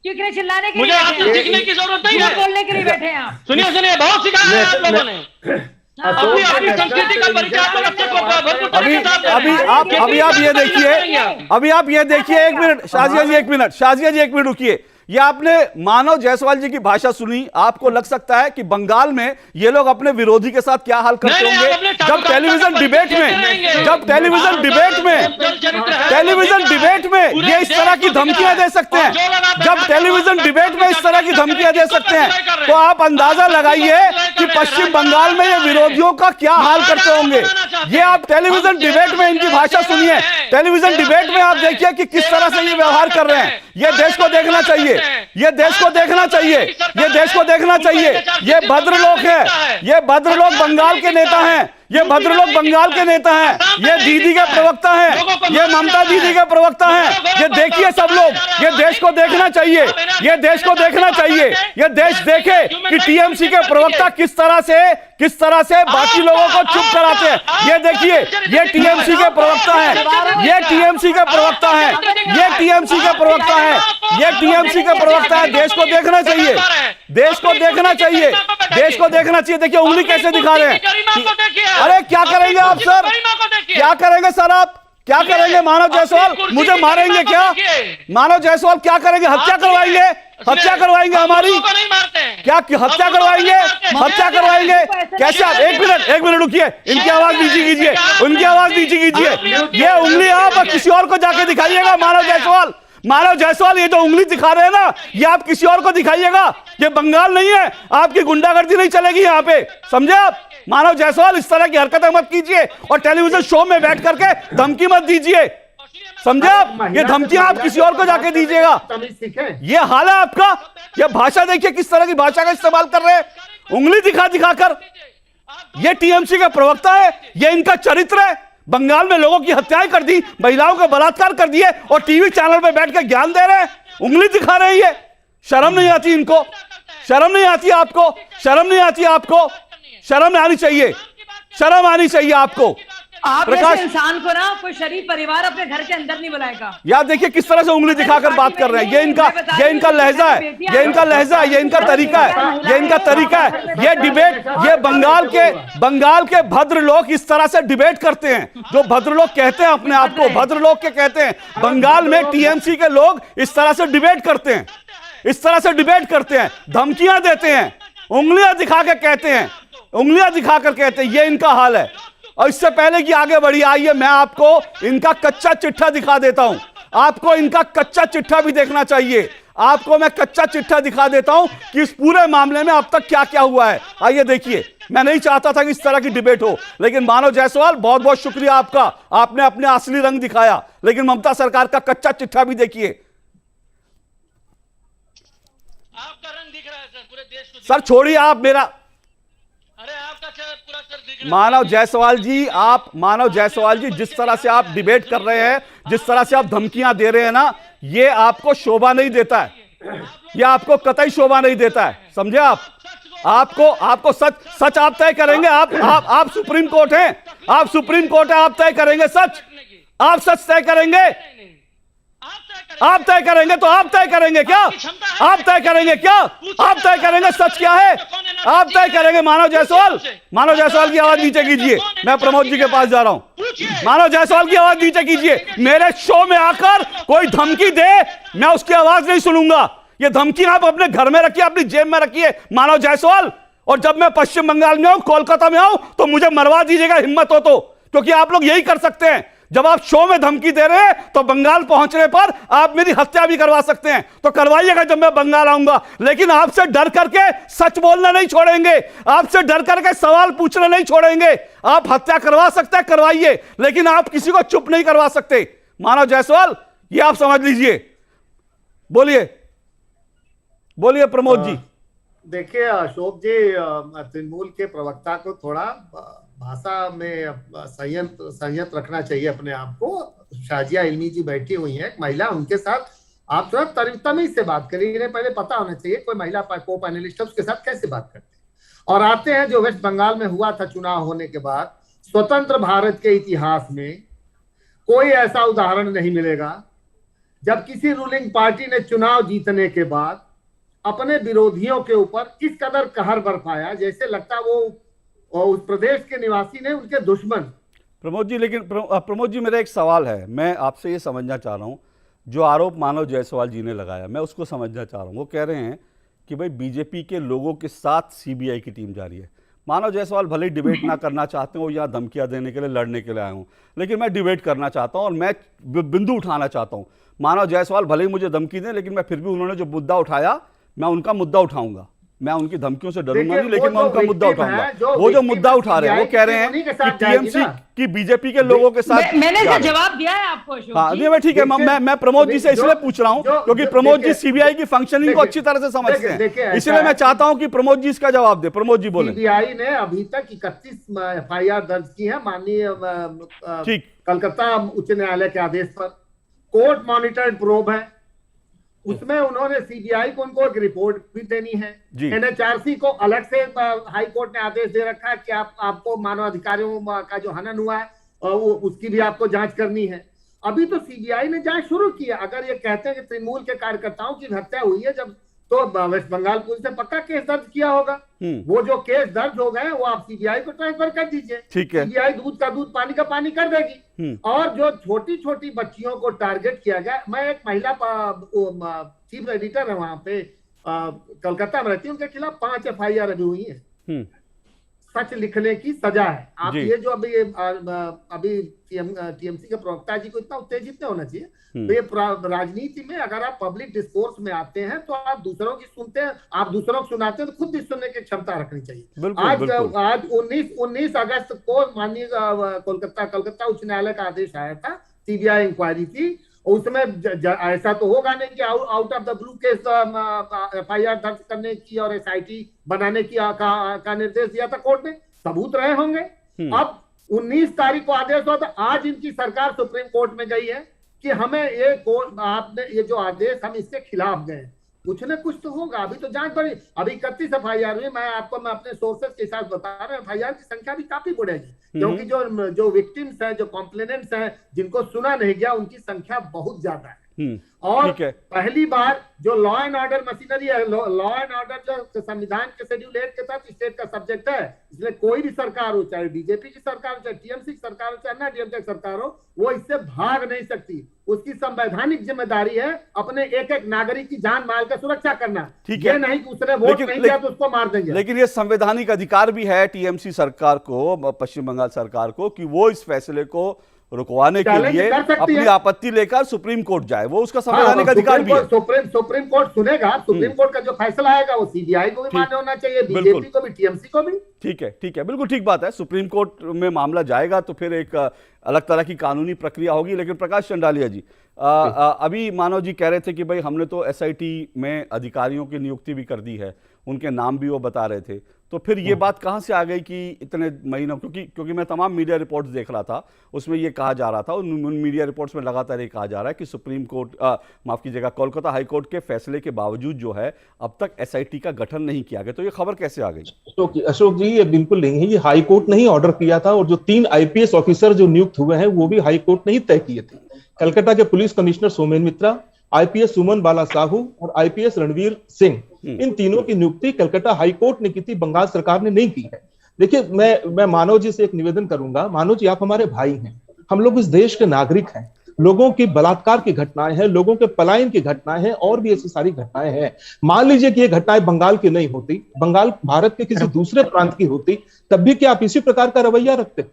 क्योंकि चिल्लाने के लिए, मुझे आपसे सीखने की जरूरत नहीं है, बोलने के लिए बैठे हैं आप। सुनिए, बहुत सिखाया है आप लोगों ने, अपनी संस्कृति का परिचय आप लोग अभी आप ये देखिए, एक मिनट शाजिया जी, एक मिनट रुकिए, ये आपने मानव जायसवाल जी की भाषा सुनी, आपको लग सकता है कि बंगाल में ये लोग अपने विरोधी के साथ क्या हाल करते होंगे जब टेलीविजन डिबेट में ये इस तरह की धमकियां दे सकते हैं, जब टेलीविजन डिबेट में इस तरह की धमकियां दे सकते हैं, तो आप अंदाजा लगाइए कि पश्चिम बंगाल में ये विरोधियों का क्या हाल करते होंगे। ये आप टेलीविजन डिबेट में इनकी भाषा सुनिए, टेलीविजन डिबेट में आप देखिए कि किस तरह से ये व्यवहार कर रहे हैं। ये देश को देखना चाहिए, ये देश को देखना चाहिए, ये देश को देखना चाहिए। ये भद्र लोग हैं, ये भद्र लोग बंगाल के नेता हैं, ये भद्र लोग बंगाल के नेता हैं, ये दीदी के प्रवक्ता हैं, ये ममता दीदी के प्रवक्ता हैं। ये देखिए सब लोग, ये देश को देखना चाहिए, ये देश को देखना चाहिए। ये देश देखे कि टीएमसी के प्रवक्ता किस तरह से बाकी लोगों को चुप कराते हैं। ये देखिए, ये टीएमसी के प्रवक्ता हैं, ये टीएमसी के प्रवक्ता हैं, ये टीएमसी के प्रवक्ता हैं, ये टीएमसी के प्रवक्ता है। देश को देखना चाहिए, देश को देखना चाहिए, देश को देखना चाहिए। देखिए उंगली कैसे दिखा रहे हैं। अरे क्या करेंगे आप सर, क्या करेंगे सर, आप क्या करेंगे? मानव जायसवाल मुझे मारेंगे क्या? मानव जायसवाल क्या करेंगे? हत्या करवाएंगे, हत्या करवाएंगे हमारी? क्या हत्या करवाएंगे? हत्या करवाएंगे कैसे? आप एक मिनट रुकिए, इनकी आवाज नीचे कीजिए, उनकी आवाज नीचे कीजिए। ये उंगली आप किसी और को जाके दिखाइएगा। मानव जायसवाल ये जो उंगली दिखा रहे हैं ना, ये आप किसी और को दिखाइएगा। ये बंगाल नहीं है, आपकी गुंडागर्दी नहीं चलेगी यहाँ पे, समझे आप? मानव जायसवाल इस तरह की हरकतें मत कीजिए और टेलीविजन शो में बैठ करके धमकी मत दीजिए, समझे आप? ये धमकियां आप किसी और को जाके दीजिएगा। ये हाल है आपका। ये भाषा देखिए किस तरह की भाषा का इस्तेमाल कर रहे हैं, उंगली दिखाकर। ये टीएमसी का प्रवक्ता है, ये इनका चरित्र है। बंगाल में लोगों की हत्याएं कर दी, महिलाओं का बलात्कार कर दिए और टीवी चैनल पे बैठ के ज्ञान दे रहे हैं, उंगली दिखा रहे हैं। ये शर्म नहीं आती इनको? शर्म नहीं आती आपको? शर्म नहीं आती आपको? शर्म आनी चाहिए, शर्म आनी चाहिए आपको। आप जैसे इंसान को ना कोई शरीफ परिवार अपने घर के अंदर नहीं बुलाएगा। यार देखिए किस तरह से उंगली दिखाकर बात कर रहे हैं। ये इनका लहजा है, ये इनका लहजा है, ये इनका तरीका है, ये इनका तरीका है। ये डिबेट, ये बंगाल के भद्र लोग इस तरह से डिबेट करते हैं। जो भद्र लोग कहते हैं अपने आप को, भद्र लोग के कहते हैं, बंगाल में टीएमसी के लोग इस तरह से डिबेट करते हैं, इस तरह से डिबेट करते हैं, धमकियां देते हैं, उंगलियां दिखा के कहते हैं, उंगलियां दिखाकर कहते हैं। ये इनका हाल है। और इससे पहले कि आगे बढ़ी, आइए मैं आपको इनका कच्चा चिट्ठा दिखा देता हूं। आपको इनका कच्चा चिट्ठा भी देखना चाहिए। आपको मैं कच्चा चिट्ठा दिखा देता हूं कि इस पूरे मामले में अब तक क्या क्या हुआ है। आइए देखिए। मैं नहीं चाहता था कि इस तरह की डिबेट हो, लेकिन मानव जायसवाल बहुत बहुत शुक्रिया आपका, आपने अपने असली रंग दिखाया। लेकिन ममता सरकार का कच्चा चिट्ठा भी देखिए। आपका रंग दिख रहा है सर, पूरे देश को। सर छोड़िए आप मेरा, अरे आपका पूरा सर दिख रहा है। मानव जायसवाल जी जिस तरह से आप डिबेट कर रहे हैं, जिस तरह से आप धमकियां दे रहे हैं ना, ये आपको शोभा नहीं देता है, ये आपको कतई शोभा नहीं देता है, समझे आप? आपको सच आप तय करेंगे। आप सुप्रीम कोर्ट हैं, आप सुप्रीम कोर्ट है, आप तय करेंगे सच, आप सच तय करेंगे। आप तय करेंगे तो आप तय करेंगे क्या? आप तय करेंगे क्या? आप तय करेंगे सच क्या है? आप तय करेंगे। मानव जायसवाल की आवाज नीचे कीजिए, मैं प्रमोद जी के पास जा रहा हूं। मानव जायसवाल की आवाज नीचे कीजिए। मेरे शो में आकर कोई धमकी दे, मैं उसकी आवाज नहीं सुनूंगा। ये धमकी आप अपने घर में रखिए, अपनी जेब में रखिए मानव जायसवाल। और जब मैं पश्चिम बंगाल में आऊं, कोलकाता में आऊं, तो मुझे मरवा दीजिएगा, हिम्मत हो तो, क्योंकि आप लोग यही कर सकते हैं। जब आप शो में धमकी दे रहे हैं तो बंगाल पहुंचने पर आप मेरी हत्या भी करवा सकते हैं, तो करवाइएगा जब मैं बंगाल आऊंगा। लेकिन आपसे डर करके सच बोलना नहीं छोड़ेंगे, आपसे डर करके सवाल पूछना नहीं छोड़ेंगे। आप हत्या करवा सकते हैं, करवाइए, लेकिन आप किसी को चुप नहीं करवा सकते। मानव जायसवाल ये आप समझ लीजिए। बोलिए प्रमोद जी। देखिए अशोक जी, तृणमूल के प्रवक्ता को थोड़ा भाषा में संयत रखना चाहिए अपने आप को। शाजिया इल्मी जी बैठी हुई हैं, एक महिला, उनके साथ आप थोड़ा तमीज से बात करिए। इन्हें पहले पता होना चाहिए कोई महिला को पैनलिस्ट है उसके साथ कैसे बात करते हैं। और आते हैं जो वेस्ट बंगाल में हुआ था चुनाव होने के बाद, स्वतंत्र भारत के इतिहास में कोई ऐसा उदाहरण नहीं मिलेगा जब किसी रूलिंग पार्टी ने चुनाव जीतने के बाद अपने विरोधियों के ऊपर इस कदर कहर बरपाया, जैसे लगता वो उस प्रदेश के निवासी ने उनके दुश्मन। प्रमोद जी, लेकिन प्रमोद जी मेरा एक सवाल है, मैं आपसे ये समझना चाह रहा हूँ, जो आरोप मानव जायसवाल जी ने लगाया, मैं उसको समझना चाह रहा हूँ। वो कह रहे हैं कि भाई बीजेपी के लोगों के साथ सीबीआई की टीम जा रही है। मानव जायसवाल भले ही डिबेट ना करना चाहते हो या धमकियां देने के लिए, लड़ने के लिए आए हूँ, लेकिन मैं डिबेट करना चाहता हूँ और मैं बिंदु उठाना चाहता हूँ। मानव जायसवाल भले ही मुझे धमकी दें, लेकिन मैं फिर भी उन्होंने जो मुद्दा उठाया मैं उनका मुद्दा उठाऊंगा। मैं उनकी धमकियों से डरूंगा नहीं, लेकिन मैं उनका मुद्दा उठाऊंगा। वो जो मुद्दा उठा रहे हैं, वो कह रहे हैं कि टीएमसी की बीजेपी के लोगों के साथ। मैंने इसका जवाब दिया है आपको अशोक हाँ, जी। मैं ठीक है, मैं प्रमोद जी से इसलिए पूछ रहा हूँ क्योंकि प्रमोद जी सीबीआई की फंक्शनिंग को अच्छी तरह से समझते हैं, इसलिए मैं चाहता हूँ कि प्रमोद जी इसका जवाब दे। प्रमोद जी बोले। सीबीआई ने अभी तक 31 एफआईआर दर्ज की है माननीय कलकत्ता उच्च न्यायालय के आदेश पर। कोर्ट मॉनिटर्ड प्रोब है, उसमें उन्होंने सीबीआई को उनको एक रिपोर्ट भी देनी है। एनएचआरसी को अलग से हाई कोर्ट ने आदेश दे रखा है कि आपको मानवाधिकारियों का जो हनन हुआ है उसकी भी आपको जांच करनी है। अभी तो सीबीआई ने जांच शुरू की है। अगर ये कहते हैं कि तृणमूल के कार्यकर्ताओं की हत्या हुई है जब, तो वेस्ट बंगाल पुलिस ने पक्का केस दर्ज किया होगा। वो जो केस दर्ज हो गए वो आप सीबीआई को ट्रांसफर कर दीजिए, सीबीआई दूध का दूध पानी का पानी कर देगी। और जो छोटी छोटी बच्चियों को टारगेट किया गया, मैं एक महिला चीफ एडिटर है वहां पे कलकत्ता में रहती है, उनके खिलाफ 5 एफआईआर अभी हुई है। सच लिखने की सजा है। आप ये जो अभी टीएमसी के प्रवक्ता जी को इतना उत्तेजित नहीं होना चाहिए। तो ये राजनीति में अगर आप पब्लिक डिस्कोर्स में आते हैं तो आप दूसरों की सुनते हैं, आप दूसरों को सुनाते हैं, तो खुद भी सुनने की क्षमता रखनी चाहिए। आज 19 अगस्त को माननीय कलकत्ता उच्च न्यायालय का आदेश आया था सीबीआई इंक्वायरी की। उसमें ऐसा तो होगा नहीं कि out of the blue case FIR दर्ज करने की और एसआईटी बनाने की का निर्देश दिया था कोर्ट ने, सबूत रहे होंगे। अब 19 तारीख को आदेश हुआ था, आज इनकी सरकार सुप्रीम कोर्ट में गई है कि हमें आपने ये जो आदेश, हम इसके खिलाफ गए। कुछ न कुछ तो होगा। अभी तो जांच बड़ी, अभी 31 एफआईआर हुई। मैं अपने सोर्सेस के साथ बता रहा हूँ, एफआईआर की संख्या भी काफी बढ़ेगी क्योंकि जो विक्टिम्स हैं, जो कॉम्प्लेनेंट्स हैं, जिनको सुना नहीं गया, उनकी संख्या बहुत ज्यादा है। और पहली बार जो लॉ एंड ऑर्डर मशीनरी है, लॉ एंड ऑर्डर जो संविधान के शेड्यूल 8 के तहत स्टेट का सब्जेक्ट है, इसलिए कोई भी सरकार हो, चाहे बीजेपी की सरकार हो, चाहे टीएमसी की सरकार हो, चाहे अन्ना डीएमके की सरकार हो, वो इससे भाग नहीं सकती। उसकी संवैधानिक जिम्मेदारी है अपने एक एक नागरिक की जान माल का सुरक्षा करना। ये नहीं कि उसने वोट नहीं दिया तो उसको मार देंगे। लेकिन ये संवैधानिक अधिकार भी है टीएमसी सरकार को, पश्चिम बंगाल सरकार को, कि वो इस फैसले को रुकवाने के लिए अपनी आपत्ति लेकर सुप्रीम कोर्ट जाए। वो उसका संवैधानिक अधिकार भी है। सुप्रीम कोर्ट सुनेगा। सुप्रीम कोर्ट का जो फैसला आएगा वो सीबीआई को भी मान्य होना चाहिए, बीजेपी को भी, टीएमसी को भी। ठीक है, बिल्कुल ठीक बात है। सुप्रीम कोर्ट में मामला जाएगा तो फिर एक अलग तरह की कानूनी प्रक्रिया होगी। लेकिन प्रकाश चंडालिया जी, अभी मानव जी कह रहे थे कि भाई हमने तो एसआईटी में अधिकारियों की नियुक्ति भी कर दी है, उनके नाम भी वो बता रहे थे, तो फिर ये बात कहाँ से आ गई कि इतने महीनों, क्योंकि मैं तमाम मीडिया रिपोर्ट्स देख रहा था, उसमें ये कहा जा रहा था, उन मीडिया रिपोर्ट्स में लगातार ये कहा जा रहा है कि सुप्रीम कोर्ट, माफ कीजिएगा, कोलकाता हाई कोर्ट के फैसले के बावजूद जो है अब तक एसआईटी का गठन नहीं किया गया। तो ये खबर कैसे आ गई? अशोक जी, ये बिल्कुल नहीं है। ये हाई कोर्ट ने ही ऑर्डर किया था और जो 3 आईपीएस ऑफिसर जो नियुक्त हुए हैं वो भी हाई कोर्ट ने ही तय किए थे। कलकत्ता के पुलिस कमिश्नर सोमेन मित्रा, आईपीएस सुमन बाला साहू और आईपीएस रणवीर सिंह, इन तीनों की नियुक्ति कलकत्ता हाई कोर्ट ने की थी, बंगाल सरकार ने नहीं की है। देखिए, मैं मानव जी से एक निवेदन करूंगा। मानव जी, आप हमारे भाई हैं, हम लोग इस देश के नागरिक हैं। लोगों की बलात्कार की घटनाएं हैं, लोगों के पलायन की घटनाएं हैं और भी ऐसी सारी घटनाएं हैं। मान लीजिए कि ये घटनाएं बंगाल की नहीं होती, बंगाल भारत के किसी दूसरे प्रांत की होती, तब भी क्या आप इसी प्रकार का रवैया रखते?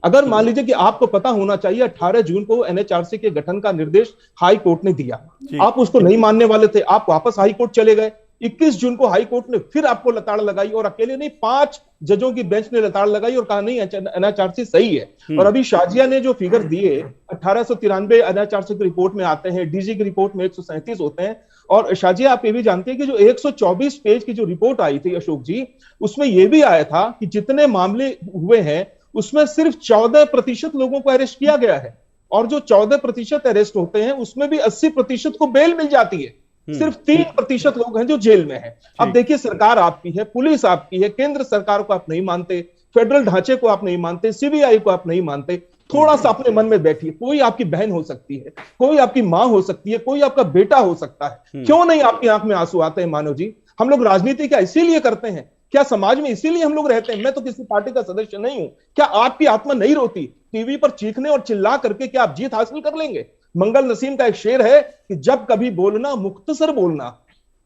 अगर मान लीजिए कि आपको पता होना चाहिए 18 जून को एनएचआरसी के गठन का निर्देश हाई कोर्ट ने दिया, आप उसको नहीं मानने वाले थे, आप वापस हाई कोर्ट चले गए। 21 जून को हाई कोर्ट ने फिर आपको लताड़ लगाई और अकेले नहीं, 5 जजों की बेंच ने लताड़ लगाई और कहा नहीं, एनएचआरसी सही है। और अभी शाजिया ने जो फिगर दिए 1893 एनएचआरसी की रिपोर्ट में आते हैं, डीजी की रिपोर्ट में 137 होते हैं। और शाजिया, आप ये भी जानते हैं कि जो 124 पेज की जो रिपोर्ट आई थी अशोक जी, उसमें यह भी आया था कि जितने मामले हुए हैं उसमें सिर्फ 14% लोगों को अरेस्ट किया गया है और जो 14% अरेस्ट होते हैं उसमें भी 80% को बेल मिल जाती है। सिर्फ 3% लोग हैं जो जेल में हैं। अब देखिए, सरकार आपकी है, पुलिस आपकी है, केंद्र सरकार को आप नहीं मानते, फेडरल ढांचे को आप नहीं मानते, सीबीआई को आप नहीं मानते। थोड़ा सा अपने मन में बैठिए। कोई आपकी बहन हो सकती है, कोई आपकी मां हो सकती है, कोई आपका बेटा हो सकता है। क्यों नहीं आपकी आंख में आंसू आते हैं मानव जी? हम लोग राजनीति क्या इसीलिए करते हैं? क्या समाज में इसीलिए हम लोग रहते हैं? मैं तो किसी पार्टी का सदस्य नहीं हूं। क्या आपकी आत्मा नहीं रोती? टीवी पर चीखने और चिल्ला करके क्या आप जीत हासिल कर लेंगे? मंगल नसीम का एक शेर है कि जब कभी बोलना मुख्तसर बोलना।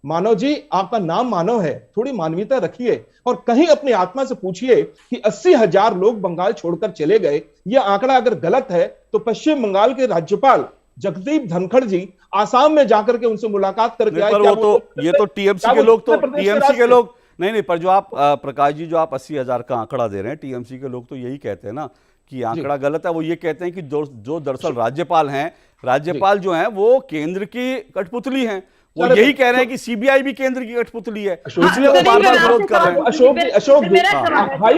मानव जी, आपका नाम मानव है, थोड़ी मानवीयता रखिए और कहीं अपनी आत्मा से पूछिए कि 80,000 लोग बंगाल छोड़कर चले गए। यह आंकड़ा अगर गलत है तो पश्चिम बंगाल के राज्यपाल जगदीप धनखड़ जी आसाम में जाकर के उनसे मुलाकात करके आए। पर वो तो ये तो टीएमसी के लोग, तो टीएमसी के लोग नहीं, पर जो आप प्रकाश जी, जो आप 80,000 का आंकड़ा दे रहे हैं, टीएमसी के लोग तो यही कहते हैं ना कि आंकड़ा गलत है। वो ये कहते हैं कि जो दरअसल राज्यपाल हैं, राज्यपाल जो हैं वो केंद्र की कठपुतली हैं। वो यही कह रहे हैं कि सीबीआई भी केंद्र की कठपुतली है, इसलिए वो बार बार विरोध कर रहे हैं। अशोक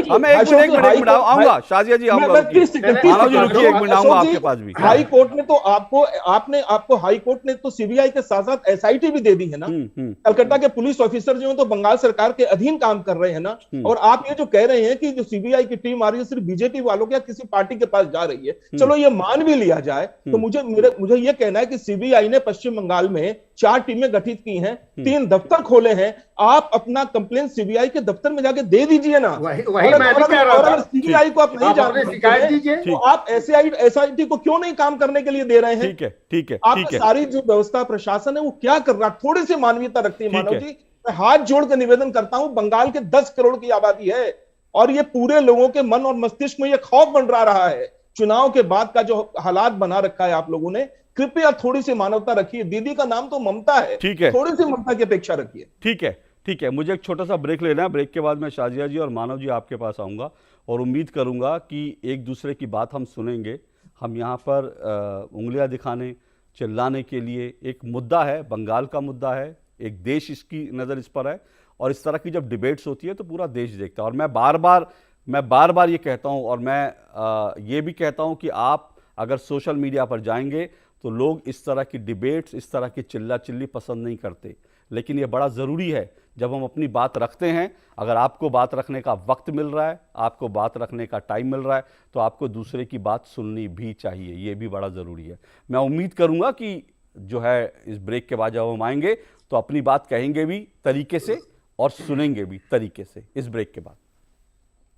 हमें एक मिनट आऊंगा, शाजिया जी आऊंगा, मानव जी रुकिए, एक मिनट आऊंगा आपके पास भी। हाई कोर्ट ने तो आपको हाई कोर्ट ने तो सीबीआई के साथ साथ एसआईटी भी दे दी है ना। कलकत्ता के पुलिस ऑफिसर जो है तो बंगाल सरकार के अधीन काम कर रहे हैं ना। और आप ये जो कह रहे हैं कि जो सीबीआई की टीम आ रही है सिर्फ बीजेपी वालों के या किसी पार्टी के पास जा रही है, चलो ये मान भी लिया जाए, तो मुझे ये कहना है कि सीबीआई ने पश्चिम बंगाल में 4 टीमें गठित की हैं, 3 दफ्तर खोले हैं। आप अपना कंप्लेंट सीबीआई के दफ्तर में जाके दे दीजिए ना। वही मैं भी कह रहा था। सीबीआई को आप नहीं जानते, शिकायत दीजिए, तो आप एसआईटी को क्यों नहीं काम करने के लिए दे रहे हैं? ठीक है। आपकी सारी जो व्यवस्था प्रशासन है वो क्या कर रहा है? थोड़ी सी मानवीयता रखती है मानव जी। मैं हाथ जोड़ कर निवेदन करता हूं, बंगाल के 10 करोड़ की आबादी है और ये पूरे लोगों के मन और मस्तिष्क में ये खौफ मंडरा रहा है। चुनाव के बाद का जो हालात बना रखा है आप लोगों ने, कृपया थोड़ी सी मानवता रखिए। दीदी का नाम तो ममता है, ठीक है, थोड़ी सी ममता की अपेक्षा रखिए। ठीक है। मुझे एक छोटा सा ब्रेक लेना है। ब्रेक के बाद मैं शाजिया जी और मानव जी आपके पास आऊंगा और उम्मीद करूंगा कि एक दूसरे की बात हम सुनेंगे। हम यहाँ पर उंगलियां दिखाने, चिल्लाने के लिए, एक मुद्दा है, बंगाल का मुद्दा है, एक देश इसकी नज़र इस पर है, और इस तरह की जब डिबेट्स होती है तो पूरा देश देखता है। और मैं बार बार ये कहता हूँ, और मैं ये भी कहता हूँ कि आप अगर सोशल मीडिया पर जाएंगे तो लोग इस तरह की डिबेट्स, इस तरह की चिल्ला चिल्ली पसंद नहीं करते, लेकिन ये बड़ा ज़रूरी है जब हम अपनी बात रखते हैं। अगर आपको बात रखने का वक्त मिल रहा है, आपको बात रखने का टाइम मिल रहा है, तो आपको दूसरे की बात सुननी भी चाहिए, ये भी बड़ा ज़रूरी है। मैं उम्मीद करूँगा कि जो है इस ब्रेक के बाद जब हम आएंगे तो अपनी बात कहेंगे भी तरीके से और सुनेंगे भी तरीके से इस ब्रेक के बाद।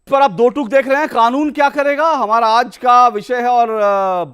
पर आप दो टूक देख रहे हैं, कानून क्या करेगा, हमारा आज का विषय है और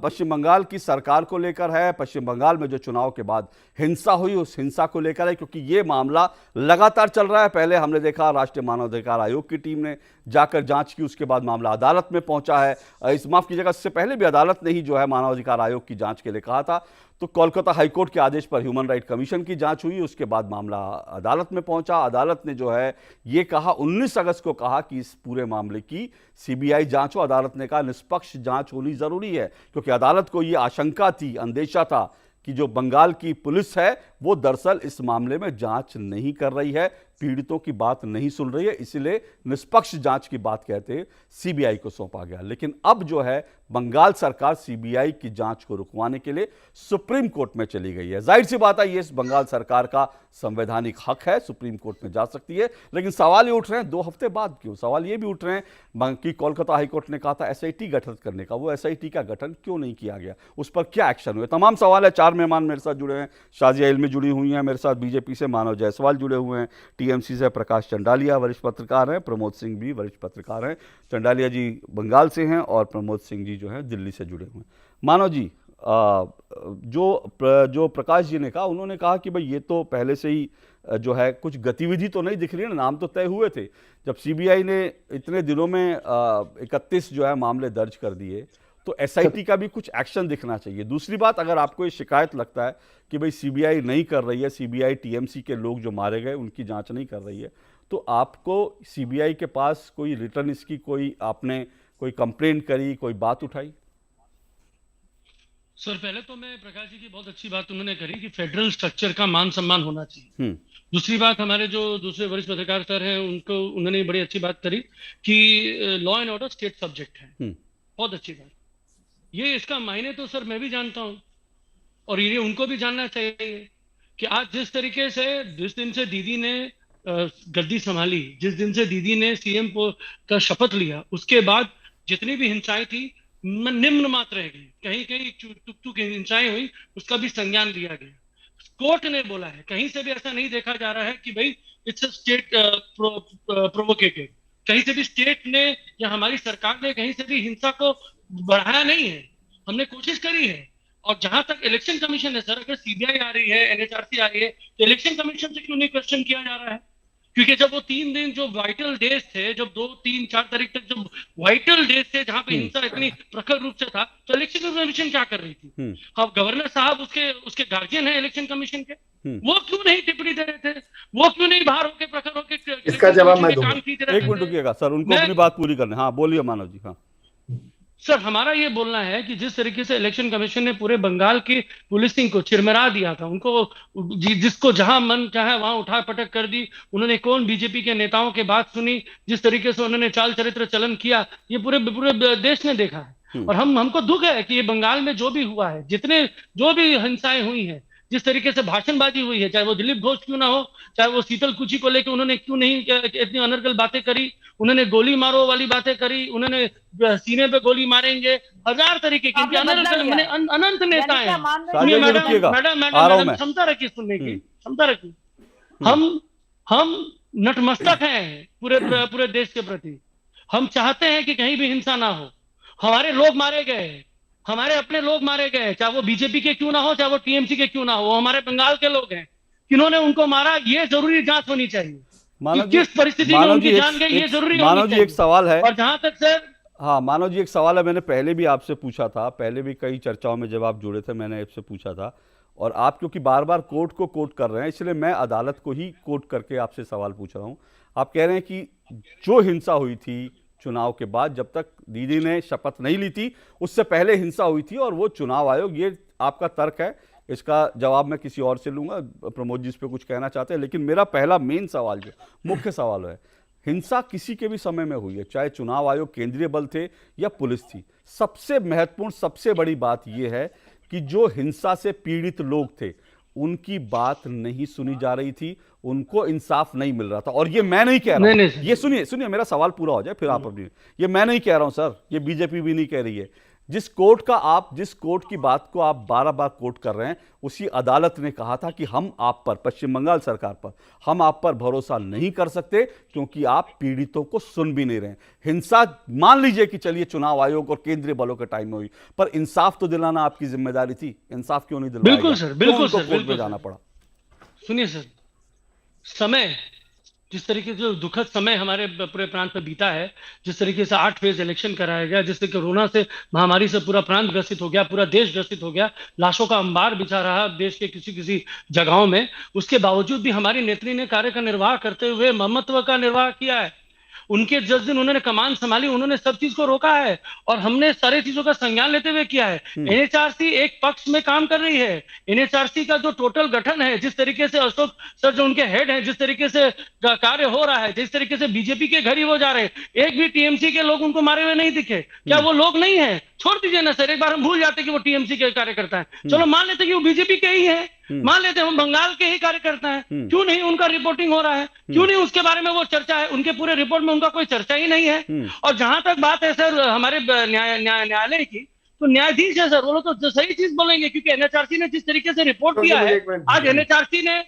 पश्चिम बंगाल की सरकार को लेकर है। पश्चिम बंगाल में जो चुनाव के बाद हिंसा हुई उस हिंसा को लेकर है, क्योंकि ये मामला लगातार चल रहा है। पहले हमने देखा राष्ट्रीय मानवाधिकार आयोग की टीम ने जाकर जांच की, उसके बाद मामला अदालत में पहुंचा है। इस माफ कीजिएगा, इससे पहले भी अदालत ने ही जो है मानवाधिकार आयोग की जांच के लिए कहा था। तो कोलकाता हाईकोर्ट के आदेश पर ह्यूमन राइट कमीशन की जांच हुई, उसके बाद मामला अदालत में पहुंचा। अदालत ने जो है ये कहा, 19 अगस्त को कहा कि इस पूरे मामले की सीबीआई जांच हो। अदालत ने कहा निष्पक्ष जांच होनी जरूरी है, क्योंकि अदालत को ये आशंका थी, अंदेशा था कि जो बंगाल की पुलिस है वो दरअसल इस मामले में जांच नहीं कर रही है, पीड़ितों की बात नहीं सुन रही है, इसलिए निष्पक्ष जांच की बात कहते सीबीआई को सौंपा गया। लेकिन अब जो है बंगाल सरकार सीबीआई की जांच को रुकवाने के लिए सुप्रीम कोर्ट में चली गई है। जाहिर सी बात है, ये बंगाल सरकार का संवैधानिक हक है, सुप्रीम कोर्ट में जा सकती है। लेकिन सवाल ये उठ रहे हैं 2 हफ्ते बाद क्यों, सवाल ये भी उठ रहे हैं कि कोलकाता हाईकोर्ट ने कहा था एसआईटी गठित करने का, वो एसआईटी का गठन क्यों नहीं किया गया, उस पर क्या एक्शन हुए, तमाम सवाल है। 4 मेहमान मेरे साथ जुड़े हैं, शाजिया इल्मी जुड़ी हुई हैं मेरे साथ, बीजेपी से मानव जायसवाल जुड़े हुए हैं, टीएमसी से प्रकाश चंडालिया वरिष्ठ पत्रकार हैं, प्रमोद सिंह भी वरिष्ठ पत्रकार हैं। चंडालिया जी बंगाल से हैं और प्रमोद सिंह जी जो हैं दिल्ली से जुड़े हुए हैं। मानव जी, जो प्रकाश जी ने कहा, उन्होंने कहा कि भाई ये तो पहले से ही जो है कुछ गतिविधि तो नहीं दिख रही है ना, नाम तो तय हुए थे। जब सीबीआई ने इतने दिनों में 31 जो है मामले दर्ज कर दिए, तो एसआईटी का भी कुछ एक्शन दिखना चाहिए। दूसरी बात, अगर आपको ये शिकायत लगता है कि भाई सीबीआई नहीं कर रही है, सीबीआई टीएमसी के लोग जो मारे गए उनकी जांच नहीं कर रही है, तो आपको सीबीआई के पास कोई रिटर्न इसकी आपने कोई कंप्लेंट करी, कोई बात उठाई? सर, पहले तो मैं प्रकाश जी की बहुत अच्छी बात उन्होंने करी कि फेडरल स्ट्रक्चर का मान सम्मान होना चाहिए। दूसरी बात, हमारे जो दूसरे वरिष्ठ पत्रकार सर हैं उन्होंने बड़ी अच्छी बात करी कि law and order state subject है। बहुत अच्छी बात। ये इसका मायने तो सर मैं भी जानता हूं, और ये उनको भी जानना चाहिए कि आज जिस तरीके से, जिस दिन से दीदी ने गद्दी संभाली, जिस दिन से दीदी ने सीएम का शपथ लिया, उसके बाद जितनी भी हिंसाएं थी निम्न मात्र रह गई, कहीं कहीं टुक हिंसाएं हुई, उसका भी संज्ञान लिया गया। कोर्ट ने बोला है, कहीं से भी ऐसा नहीं देखा जा रहा है कि भाई इट्स अ स्टेट प्रोवोकेटेड, कहीं से भी स्टेट ने या हमारी सरकार ने कहीं से भी हिंसा को बढ़ाया नहीं है। हमने कोशिश करी है, और जहां तक इलेक्शन कमीशन है सर, अगर सीबीआई आ रही है, एनएचआरसी आ रही है, तो इलेक्शन कमीशन से क्यों नहीं क्वेश्चन किया जा रहा है? क्योंकि जब वो 3 दिन जो वाइटल डेज थे, जब 2, 3, 4 तारीख तक जब वाइटल डेज थे जहां पे हिंसा इतनी प्रखर रूप से था, तो इलेक्शन कमीशन क्या कर रही थी? अब गवर्नर साहब उसके गार्जियन है इलेक्शन कमीशन के, वो क्यों नहीं टिप्पणी दे रहे थे? वो क्यों नहीं बाहर होके प्रखर होके इसका जवाब मैं दूंगा। एक मिनट रुकिएगा सर, उनको अपनी बात पूरी करने। हाँ बोलिए मानव जी। हाँ सर, हमारा ये बोलना है कि जिस तरीके से इलेक्शन कमीशन ने पूरे बंगाल की पुलिसिंग को चिरमरा दिया था, उनको जिसको जहां मन चाहे वहां उठा पटक कर दी, उन्होंने कौन बीजेपी के नेताओं की बात सुनी, जिस तरीके से उन्होंने चाल चरित्र चलन किया, ये पूरे देश ने देखा है। और हमको दुख है कि ये बंगाल में जो भी हुआ है, जो भी हिंसाएं हुई हैं, जिस तरीके से भाषणबाजी हुई है, चाहे वो दिलीप घोष क्यों ना हो, चाहे वो शीतल कुची को लेकर उन्होंने क्यों नहीं इतनी अनर्गल बातें करी, उन्होंने गोली मारो वाली बातें करी, उन्होंने सीने पे गोली मारेंगे, हजार तरीके की अनंत नेता है। मैडम क्षमता रखिए सुनने की, क्षमता रखिए। हम नतमस्तक हैं पूरे देश के प्रति। हम चाहते हैं कि कहीं भी हिंसा ना हो। हमारे लोग मारे गए, हमारे अपने लोग मारे गए, चाहे वो बीजेपी के क्यों ना हो, चाहे वो टीएमसी के क्यों ना हो, वो हमारे बंगाल के लोग हैं। किन्होंने उनको मारा, ये जरूरी जांच होनी चाहिए। किस परिस्थिति में उनकी जान गई, ये जरूरी मानव जी एक सवाल है। और जहां तक सर, हाँ मानव जी एक सवाल है, मैंने पहले भी आपसे पूछा था, पहले भी कई चर्चाओं में जब आप जुड़े थे मैंने आपसे पूछा था, और आप क्योंकि बार बार कोर्ट को कोट कर रहे हैं, इसलिए मैं अदालत को ही कोट करके आपसे सवाल पूछ रहा हूँ। आप कह रहे हैं कि जो हिंसा हुई थी चुनाव के बाद, जब तक दीदी ने शपथ नहीं ली थी उससे पहले हिंसा हुई थी, और वो चुनाव आयोग, ये आपका तर्क है, इसका जवाब मैं किसी और से लूंगा। प्रमोद जी इस पर कुछ कहना चाहते हैं, लेकिन मेरा पहला मेन सवाल जो मुख्य सवाल है, हिंसा किसी के भी समय में हुई है, चाहे चुनाव आयोग केंद्रीय बल थे या पुलिस थी, सबसे महत्वपूर्ण सबसे बड़ी बात यह है कि जो हिंसा से पीड़ित लोग थे उनकी बात नहीं सुनी जा रही थी, उनको इंसाफ नहीं मिल रहा था। और ये मैं नहीं कह रहा हूं, ये सुनिए मेरा सवाल पूरा हो जाए फिर आप अपनी, ये मैं नहीं कह रहा हूं सर, ये बीजेपी भी नहीं कह रही है। जिस कोर्ट की बात को आप बार बार कोर्ट कर रहे हैं, उसी अदालत ने कहा था कि हम आप पर, पश्चिम बंगाल सरकार पर, हम आप पर भरोसा नहीं कर सकते क्योंकि आप पीड़ितों को सुन भी नहीं रहे। हिंसा मान लीजिए कि चलिए चुनाव आयोग और केंद्रीय बलों के टाइम में हुई, पर इंसाफ तो दिलाना आपकी जिम्मेदारी थी, इंसाफ क्यों नहीं दिलाया? बिल्कुल सर, बिल्कुल सर, कोर्ट में जाना पड़ा। सुनिए सर, समय जिस तरीके से दुखद समय हमारे पूरे प्रांत में बीता है, जिस तरीके से 8 फेज इलेक्शन कराया गया, जिससे कोरोना से महामारी से पूरा प्रांत ग्रसित हो गया, पूरा देश ग्रसित हो गया, लाशों का अंबार बिछा रहा देश के किसी जगहों में, उसके बावजूद भी हमारी नेत्री ने कार्य का निर्वाह करते हुए ममत्व का निर्वाह किया है। उनके जिस दिन उन्होंने कमान संभाली, उन्होंने सब चीज को रोका है और हमने सारी चीजों का संज्ञान लेते हुए किया है। एनएचआरसी एक पक्ष में काम कर रही है। एनएचआरसी का जो टोटल गठन है, जिस तरीके से अशोक सर जो उनके हेड हैं, जिस तरीके से कार्य हो रहा है, जिस तरीके से बीजेपी के घर ही वो जा रहे हैं, एक भी टीएमसी के लोग उनको मारे हुए नहीं दिखे। क्या वो लोग नहीं है? छोड़ दीजिए ना सर, एक बार हम भूल जाते कि वो टीएमसी के कार्यकर्ता है, चलो मान लेते कि वो बीजेपी के ही है, मान लेते हम बंगाल के ही कार्यकर्ता हैं, क्यों नहीं उनका रिपोर्टिंग हो रहा है? क्यों नहीं उसके बारे में वो चर्चा है? उनके पूरे रिपोर्ट में उनका कोई चर्चा ही नहीं है। और जहां तक बात है सर हमारे न्यायालय की, तो न्यायाधीश है सर, वो लोग तो सही चीज बोलेंगे, क्योंकि एनएचआरसी ने जिस तरीके से रिपोर्ट किया है, आज एनएचआरसी ने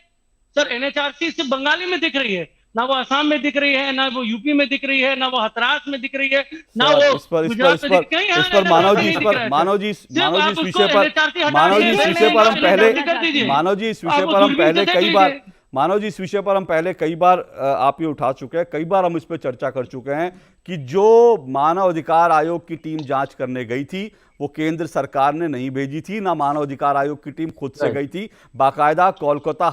सर, एनएचआरसी सिर्फ बंगाली में दिख रही है, ना वो असम में दिख रही है, ना वो यूपी में दिख रही है, ना वो हाथरस में दिख रही है, ना वो गुजरात में दिख रही है। इस पर मानव जी इस विषय पर हम पहले कई बार आप ये उठा चुके हैं, कई बार हम इस पर चर्चा कर चुके हैं कि जो मानव अधिकार आयोग की टीम जांच करने गई थी वो केंद्र सरकार ने नहीं भेजी थी, ना मानव अधिकार आयोग की टीम खुद से गई थी। बाकायदा कोलकाता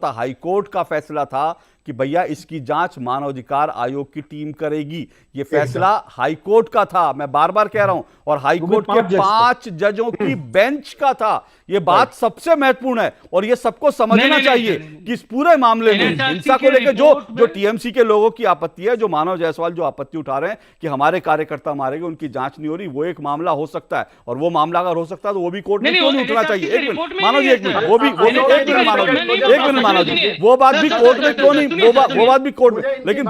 हाईकोर्ट का फैसला था कि भैया इसकी जांच मानव अधिकार आयोग की टीम करेगी। ये फैसला हाईकोर्ट का था, मैं बार बार कह रहा हूं, और हाईकोर्ट के 5 जजों की बेंच का था। ये बात सबसे महत्वपूर्ण है और ये सबको समझना चाहिए कि इस पूरे मामले में हिंसा को लेकर जो टीएमसी के लोगों की आपत्ति है, जो मानव जायसवाल जो आपत्ति उठा रहे हैं कि हमारे कार्यकर्ता मारे गए, उनकी जांच नहीं हो रही, वो एक मामला हो सकता है, और वो मामला अगर हो सकता है तो वो भी कोर्ट में क्यों नहीं उठना चाहिए? एक मिनट मानव जी, एक मिनट, वो भी एक मिनट मानव जी, वो बात भी कोर्ट में क्यों नहीं, वो बात भी कोर्ट में। लेकिन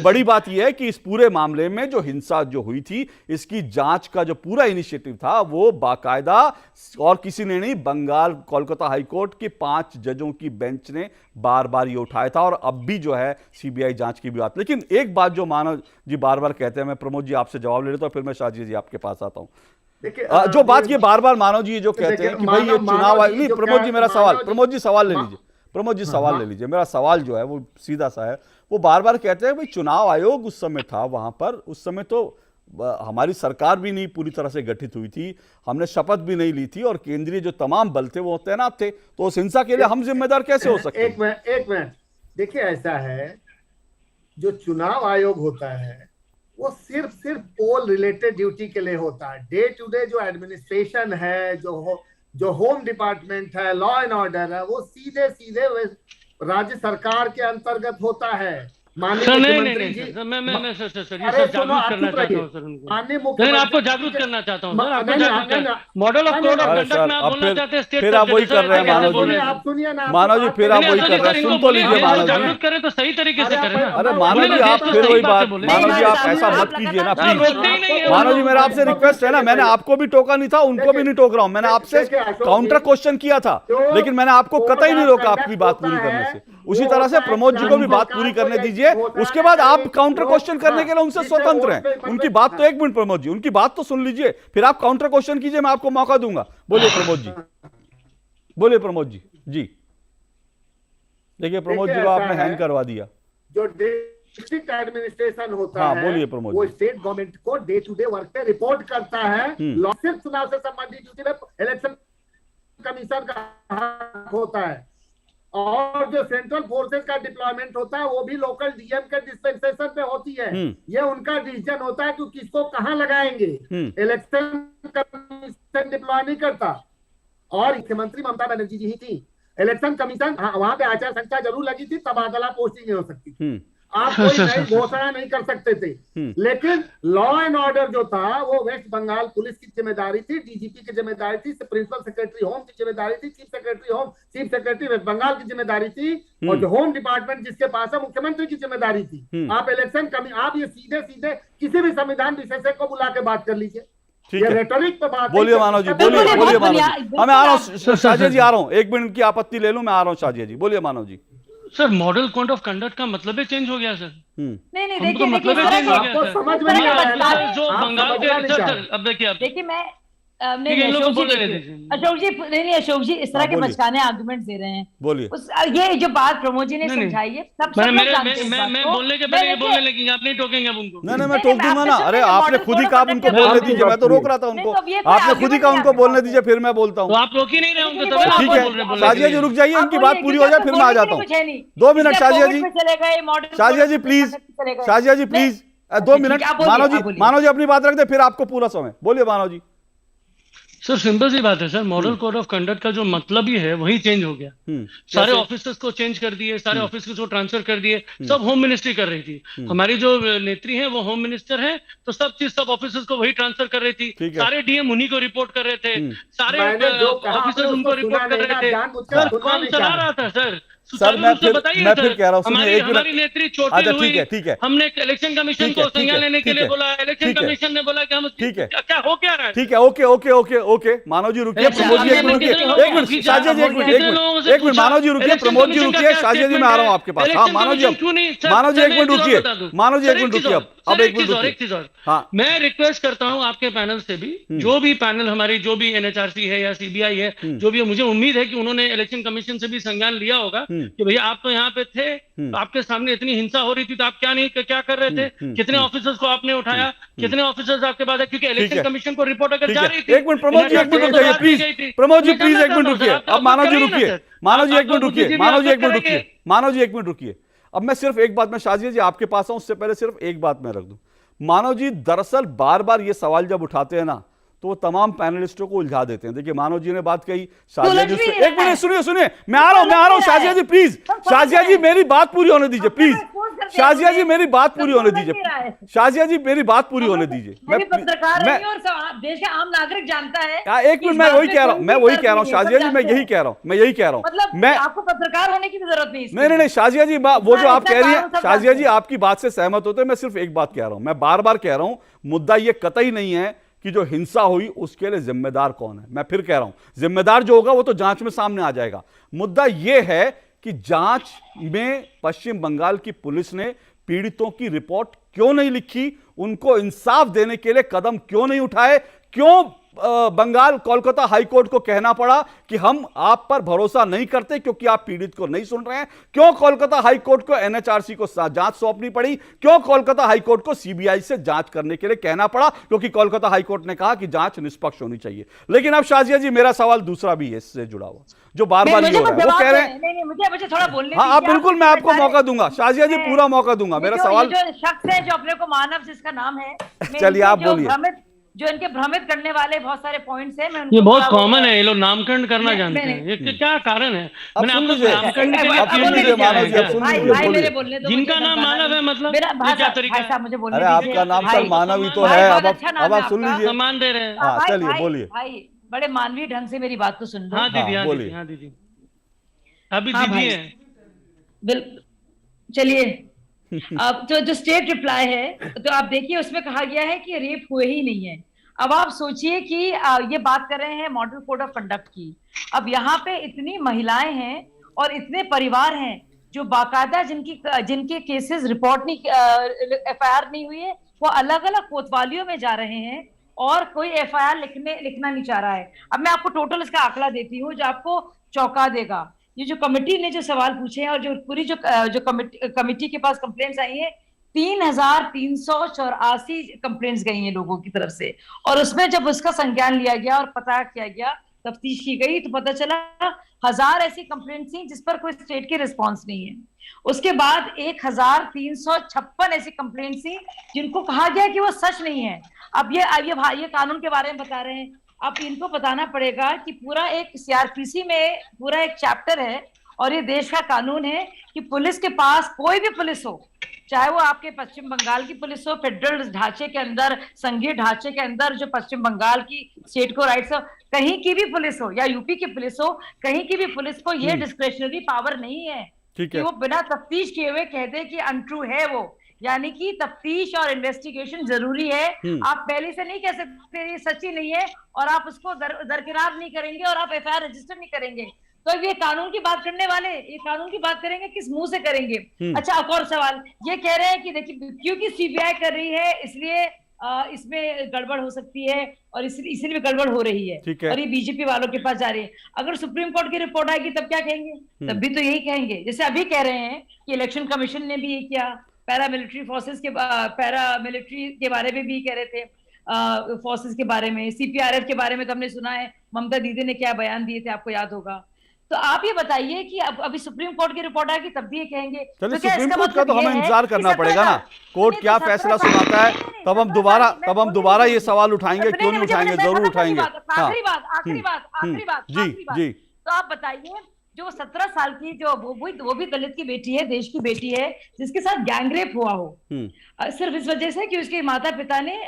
बड़ी बात यह है कि इस पूरे मामले में जो हिंसा जो हुई थी, इसकी जांच का जो पूरा इनिशिएटिव था वो बाकायदा और किसी ने नहीं, बंगाल कोलकाता हाईकोर्ट के 5 जजों की बेंच ने बार बार ये उठाया था, और अब भी जो है सीबीआई जांच की भी बात। लेकिन एक बात जो मानव जी बार बार कहते हैं, मैं प्रमोद जी आपसे जवाब ले लेता हूं, फिर मैं शाहजी जी आपके पास आता हूं। देखिए जो बात ये बार बार मानव जी जो कहते हैं कि भाई ये चुनाव आयोग, नहीं प्रमोद जी मेरा सवाल, प्रमोद जी सवाल ले लीजिए, प्रमोद जी सवाल ले लीजिए, मेरा सवाल जो है वो सीधा सा है। वो बार बार कहते हैं भाई चुनाव आयोग उस समय था वहां पर, उस समय तो हमारी सरकार भी नहीं पूरी तरह से गठित हुई थी, हमने शपथ भी नहीं ली थी और केंद्रीय जो तमाम बल थे वो तैनात थे, तो उस हिंसा के लिए हम जिम्मेदार कैसे हो सकते हैं? एक मिनट देखिए, ऐसा है जो चुनाव आयोग होता है वो सिर्फ पोल रिलेटेड ड्यूटी के लिए होता है। डे टू डे जो एडमिनिस्ट्रेशन है, जो होम डिपार्टमेंट है, लॉ एंड ऑर्डर है, वो सीधे सीधे राज्य सरकार के अंतर्गत होता है। माननीय मुख्यमंत्री जी, मैं सर जागरूक करना चाहता हूँ सर उनको। माननीय मैं मुख्यमंत्री आपको जागरूक करना चाहता हूँ सर, आपको जागरूक करना। Model of code of conduct में आप बोलना चाहते हैं, स्टेट फिर आप वही कर रहे हैं मानव जी, आप सुनिए ना, मानव जी फिर आप वही कर रहे हैं, सुन तो लीजिए मानव जी। जागरूक करें तो सही तरीके से करें ना। अरे मानव जी आप फिर वही बात, मानव जी आप ऐसा मत कीजिए ना प्लीज। मानव जी मेरा आपसे रिक्वेस्ट है ना, मैंने आपको भी टोका नहीं था, उनको भी नहीं टोक रहा हूं, मैंने आपसे काउंटर क्वेश्चन किया था, लेकिन मैंने आपको कतई नहीं रोका आपकी बात पूरी करने से। उसी तरह से प्रमोद जी को भी बात पूरी करने दीजिए, उसके बाद आप काउंटर क्वेश्चन करने के लिए उनसे स्वतंत्र हैं। उनकी बात तो, एक मिनट प्रमोद जी, उनकी बात तो सुन लीजिए, फिर आप काउंटर क्वेश्चन कीजिए, मैं आपको मौका दूंगा। बोलिए प्रमोद जी, बोलिए प्रमोद जी। जी देखिए प्रमोद जी को आपने हैंग करवा दिया। जो डिस्ट्रिक्ट एडमिनिस्ट्रेशन होता हाँ, है, बोलिए प्रमोद वो जी। स्टेट गवर्नमेंट को डे टू डे वर्क पे रिपोर्ट करता है। लॉ सिर्फ चुनाव से संबंधित ड्यूटी में इलेक्शन कमीशन का हक होता है, और जो सेंट्रल फोर्सेस का डिप्लॉयमेंट होता है वो भी लोकल डीएम के डिस्पेंसेशन पे होती है। ये उनका डिसीजन होता है कि किसको कहां लगाएंगे। इलेक्शन कमीशन डिप्लॉय नहीं करता, और मुख्यमंत्री ममता बनर्जी जी ही थी। इलेक्शन कमीशन वहां पे आचार संहिता जरूर लगी थी, तबादला पोस्टिंग नहीं हो सकती थी, आप कोई नई घोषणा नहीं कर सकते थे। लेकिन लॉ एंड ऑर्डर जो था वो वेस्ट बंगाल पुलिस की जिम्मेदारी थी, डीजीपी की जिम्मेदारी थी, प्रिंसिपल सेक्रेटरी होम की जिम्मेदारी थी, चीफ सेक्रेटरी वेस्ट बंगाल की जिम्मेदारी थी, और जो होम डिपार्टमेंट जिसके पास है मुख्यमंत्री की जिम्मेदारी थी। आप आप ये सीधे सीधे किसी भी संविधान विशेषज्ञ को बुला के बात कर लीजिए। ठीक है, रेटोरिक पे बात। बोलिए मानव जी, बोलिए मानव जी। मैं आ रहा हूँ शाजिया जी, आ रहा हूँ, 1 मिनट की आपत्ति ले लूं, मैं आ रहा हूँ शाजिया जी। बोलिए Manav ji. Sir model code of conduct का मतलब ही चेंज हो गया सर। नहीं हमको मतलब ही चेंज हो गया सर। समझ में नहीं आया जो बंगाल के सर, अब देखिए मैं ठीक है, इन लोगों को बोलने दीजिए। अशोक जी नहीं अशोक जी इस तरह के बचकाने आर्गुमेंट दे रहे हैं। बोलिए। ये जो बात प्रमोद जी ने समझाई है सब मैं बोलने के पहले ये बोलने लगेंगे, आप नहीं टोकेंगे अब उनको। नहीं मैं टोक दूंगा ना। अरे आपने खुद ही कहा उनको बोलने दीजिए, मैं तो रोक रहा था उनको, आपने खुद ही कहा उनको बोलने दीजिए, फिर मैं बोलता हूँ। तो आप रोक ही नहीं रहे होंगे, ठीक है शाजिया जी रुक जाइए, उनकी बात पूरी हो जाए फिर मैं आ जाता हूँ। 2 minute Shazia ji, Shazia ji please, Shazia ji please 2 minute. Manav ji अपनी बात रख दे, फिर आपको पूरा समय। बोलिए मानव जी। सर सिंपल सी बात है sir, model code of conduct का जो मतलब ही है वही चेंज हो गया। सारे ऑफिसर्स को चेंज कर दिए, सारे ऑफिसर्स को ट्रांसफर कर दिए, सब होम मिनिस्ट्री कर रही थी। हमारी जो नेत्री है वो होम मिनिस्टर है, तो सब ऑफिसर्स को वही ट्रांसफर कर रही थी। सारे डीएम उन्हीं को रिपोर्ट कर रहे थे, सारे ऑफिसर्स उनको रिपोर्ट कर रहे थे। सर कौन चला रहा था सर? सर मैं फिर कह रहा हूँ, हमारी नेत्री चोटिल हुई, ठीक है, हमने इलेक्शन कमीशन को संज्ञान लेने के लिए बोला, इलेक्शन कमीशन ने बोला कि हम क्या हो क्या रहा है। ठीक है, ओके मानव जी रुकिए, प्रमोद जी एक मिनट, शाजिया जी एक मिनट, मानव जी रुकिए, प्रमोद जी रुकिए, शाजिया जी मैं आ रहा हूँ आपके पास। हाँ मानव जी एक मिनट रुकिए, अब एक चीज और हाँ, मैं रिक्वेस्ट करता हूँ आपके पैनल से भी, जो भी पैनल हमारी जो भी एनएचआरसी है या सीबीआई है, जो भी, मुझे उम्मीद है कि उन्होंने इलेक्शन कमीशन से भी संज्ञान लिया होगा कि भैया आप तो यहाँ पे थे, तो आपके सामने इतनी हिंसा हो रही थी, तो आप क्या कर रहे थे? कितने ऑफिसर्स को आपने उठाया? कितने ऑफिसर्स आपके पास है? क्योंकि इलेक्शन कमीशन को रिपोर्ट अगर जा रही थी। एक मिनट प्रमोद जी, एक मिनट रुक जाइए please, Pramod ji please 1 minute रुकिए। अब मानव जी रुकिए, मानव जी 1 मिनट रुकिए, मानव जी 1 मिनट रुकिए, मानव जी 1 मिनट रुकिए। अब मैं सिर्फ एक बात, मैं शाजिया जी आपके पास आऊं उससे पहले सिर्फ एक बात मैं रख दूं। मानव जी दरअसल बार बार ये सवाल जब उठाते हैं ना, तो वो तमाम पैनलिस्टों को उलझा देते हैं। देखिए मानव जी ने बात कही, शाजिया जी एक मिनट सुनिए, मैं आ रहा हूं शाजिया जी प्लीज, शाजिया जी मेरी बात पूरी होने दीजिए प्लीज, शाजिया जी मेरी बात पूरी होने दीजिए, शाजिया जी मेरी बात पूरी होने दीजिए। मैं पत्रकार नहीं और देश का आम नागरिक जानता है। एक मिनट, मैं वही कह रहा हूँ शाजिया जी, मैं यही कह रहा हूँ, मैं आपको पत्रकार होने की भी जरूरत नहीं शाजिया जी, वो जो आप कह रही है शाजिया जी, आपकी बात से सहमत होते हैं। मैं सिर्फ एक बात कह रहा हूं, मैं बार बार कह रहा हूं, मुद्दा ये कतई नहीं है कि जो हिंसा हुई उसके लिए जिम्मेदार कौन है। मैं फिर कह रहा हूं, जिम्मेदार जो होगा वो तो जांच में सामने आ जाएगा। मुद्दा यह है कि जांच में पश्चिम बंगाल की पुलिस ने पीड़ितों की रिपोर्ट क्यों नहीं लिखी, उनको इंसाफ देने के लिए कदम क्यों नहीं उठाए, क्यों बंगाल कोलकाता हाईकोर्ट को कहना पड़ा कि हम आप पर भरोसा नहीं करते क्योंकि आप पीड़ित को नहीं सुन रहे हैं? क्यों कोलकाता हाईकोर्ट को एनएचआरसी को जांच सौंपनी पड़ी? क्यों कोलकाता हाईकोर्ट को सीबीआई से जांच करने के लिए कहना पड़ा? क्योंकि कोलकाता हाईकोर्ट ने कहा कि जांच निष्पक्ष होनी चाहिए। लेकिन अब शाजिया जी, मेरा सवाल दूसरा भी है इससे जुड़ा हुआ, जो बार बार ये हो रहा है। वो कह रहे हैं, नहीं, मुझे थोड़ा बोलने हाँ, आप बिल्कुल, मैं आपको मौका दूंगा शाजिया जी, पूरा मौका दूंगा। मेरा सवाल, जो शख्स है जो अपने को मानव जिसका नाम है, चलिए आप बोलिए। जो इनके भ्रमित करने वाले बहुत सारे पॉइंट्स हैं, मैं ये बहुत कॉमन है, ये लोग नामकरण करना जानते हैं। ये क्या कारण है? मैंने आपको नामकरण के लिए भाई मेरे बोलने दो, जिनका नाम मानव है, मतलब क्या तरीका है? मुझे बोलने अरे आपका नाम सर मानव ही तो है। अब आप सुन लीजिए, सम्मान दे रहे हैं। हाँ चलिए बोलिए। भाई बड़े मानवीय ढंग से मेरी बात को सुन लो। हाँ दीदी, बोलिए। हाँ दीदी, अभी दीदी है। बिल्कुल, चलिए। अब जो स्टेट रिप्लाई है, तो आप देखिए उसमें कहा गया है कि रेप हुए ही नहीं है। अब आप सोचिए कि ये बात कर रहे हैं मॉडल कोड ऑफ कंडक्ट की। अब यहाँ पे इतनी महिलाएं हैं और इतने परिवार हैं जो बाकायदा जिनके केसेस रिपोर्ट नहीं, एफआईआर नहीं हुई है, वो अलग अलग कोतवालियों में जा रहे हैं और कोई एफआईआर लिखना नहीं चाह रहा है। अब मैं आपको टोटल इसका आंकड़ा देती हूँ जो आपको चौंका देगा। ये जो कमेटी ने जो सवाल पूछे हैं और जो पूरी जो कमेटी के पास कंप्लेंट्स आई हैं, 3,384 कंप्लेंट्स गई हैं लोगों की तरफ से। और उसमें जब उसका संज्ञान लिया गया और पता किया गया, तफ्तीश की गई, तो पता चला 1000 ऐसी कंप्लेंट्स थी जिस पर कोई स्टेट की रिस्पॉन्स नहीं है। उसके बाद 1356 ऐसी कंप्लेंट्स थी जिनको कहा गया कि वो सच नहीं है। अब ये कानून के बारे में बता रहे हैं। अब इनको बताना पड़ेगा कि पूरा एक सीआरपीसी में पूरा एक चैप्टर है और ये देश का कानून है कि पुलिस के पास, कोई भी पुलिस हो, चाहे वो आपके पश्चिम बंगाल की पुलिस हो, फेडरल ढांचे के अंदर, संघीय ढांचे के अंदर जो पश्चिम बंगाल की स्टेट को राइट्स हो, कहीं की भी पुलिस हो या यूपी की पुलिस हो, कहीं की भी पुलिस को ये डिस्क्रेशनरी पावर नहीं है कि वो बिना तफ्तीश किए हुए कह दे कि अनट्रू है वो। यानी कि तफ्तीश और इन्वेस्टिगेशन जरूरी है। आप पहले से नहीं कह सकते ये सच्ची नहीं है और आप उसको दरकिनार नहीं करेंगे और आप एफआईआर रजिस्टर नहीं करेंगे। तो ये कानून की बात करने वाले ये कानून की बात करेंगे किस मुंह से करेंगे? अच्छा, एक और सवाल ये कह रहे हैं कि देखिए क्योंकि सीबीआई कर रही है इसलिए इसमें गड़बड़ हो सकती है और इसलिए भी गड़बड़ हो रही है और ये बीजेपी वालों के पास जा रही है। अगर सुप्रीम कोर्ट की रिपोर्ट आएगी तब क्या कहेंगे? तब भी तो यही कहेंगे जैसे अभी कह रहे हैं कि इलेक्शन कमीशन ने भी ये किया, पैरामिलिट्री फोर्सेस के पैरामिलिट्री के बारे में भी कह रहे थे, फोर्सेस के बारे में, सीपीआरएफ के बारे में तो हमने सुना है, ममता दीदी ने क्या बयान दिए थे आपको याद होगा। तो आप ये बताइए कि अब अभी सुप्रीम कोर्ट की रिपोर्ट आएगी तब भी ये कहेंगे। चलिए सुप्रीम कोर्ट का तो हमें इंतजार करना पड़ेगा ना, कोर्ट क्या फैसला सुनाता है, तब हम दोबारा ये सवाल उठाएंगे। क्यों नहीं उठाएंगे, जरूर उठाएंगे। आखिरी बात जी, तो आप बताइए जो 17 साल की जो वो भी दलित की बेटी है, देश की बेटी है, जिसके साथ गैंगरेप हुआ हो सिर्फ इस वजह से कि उसके माता पिता ने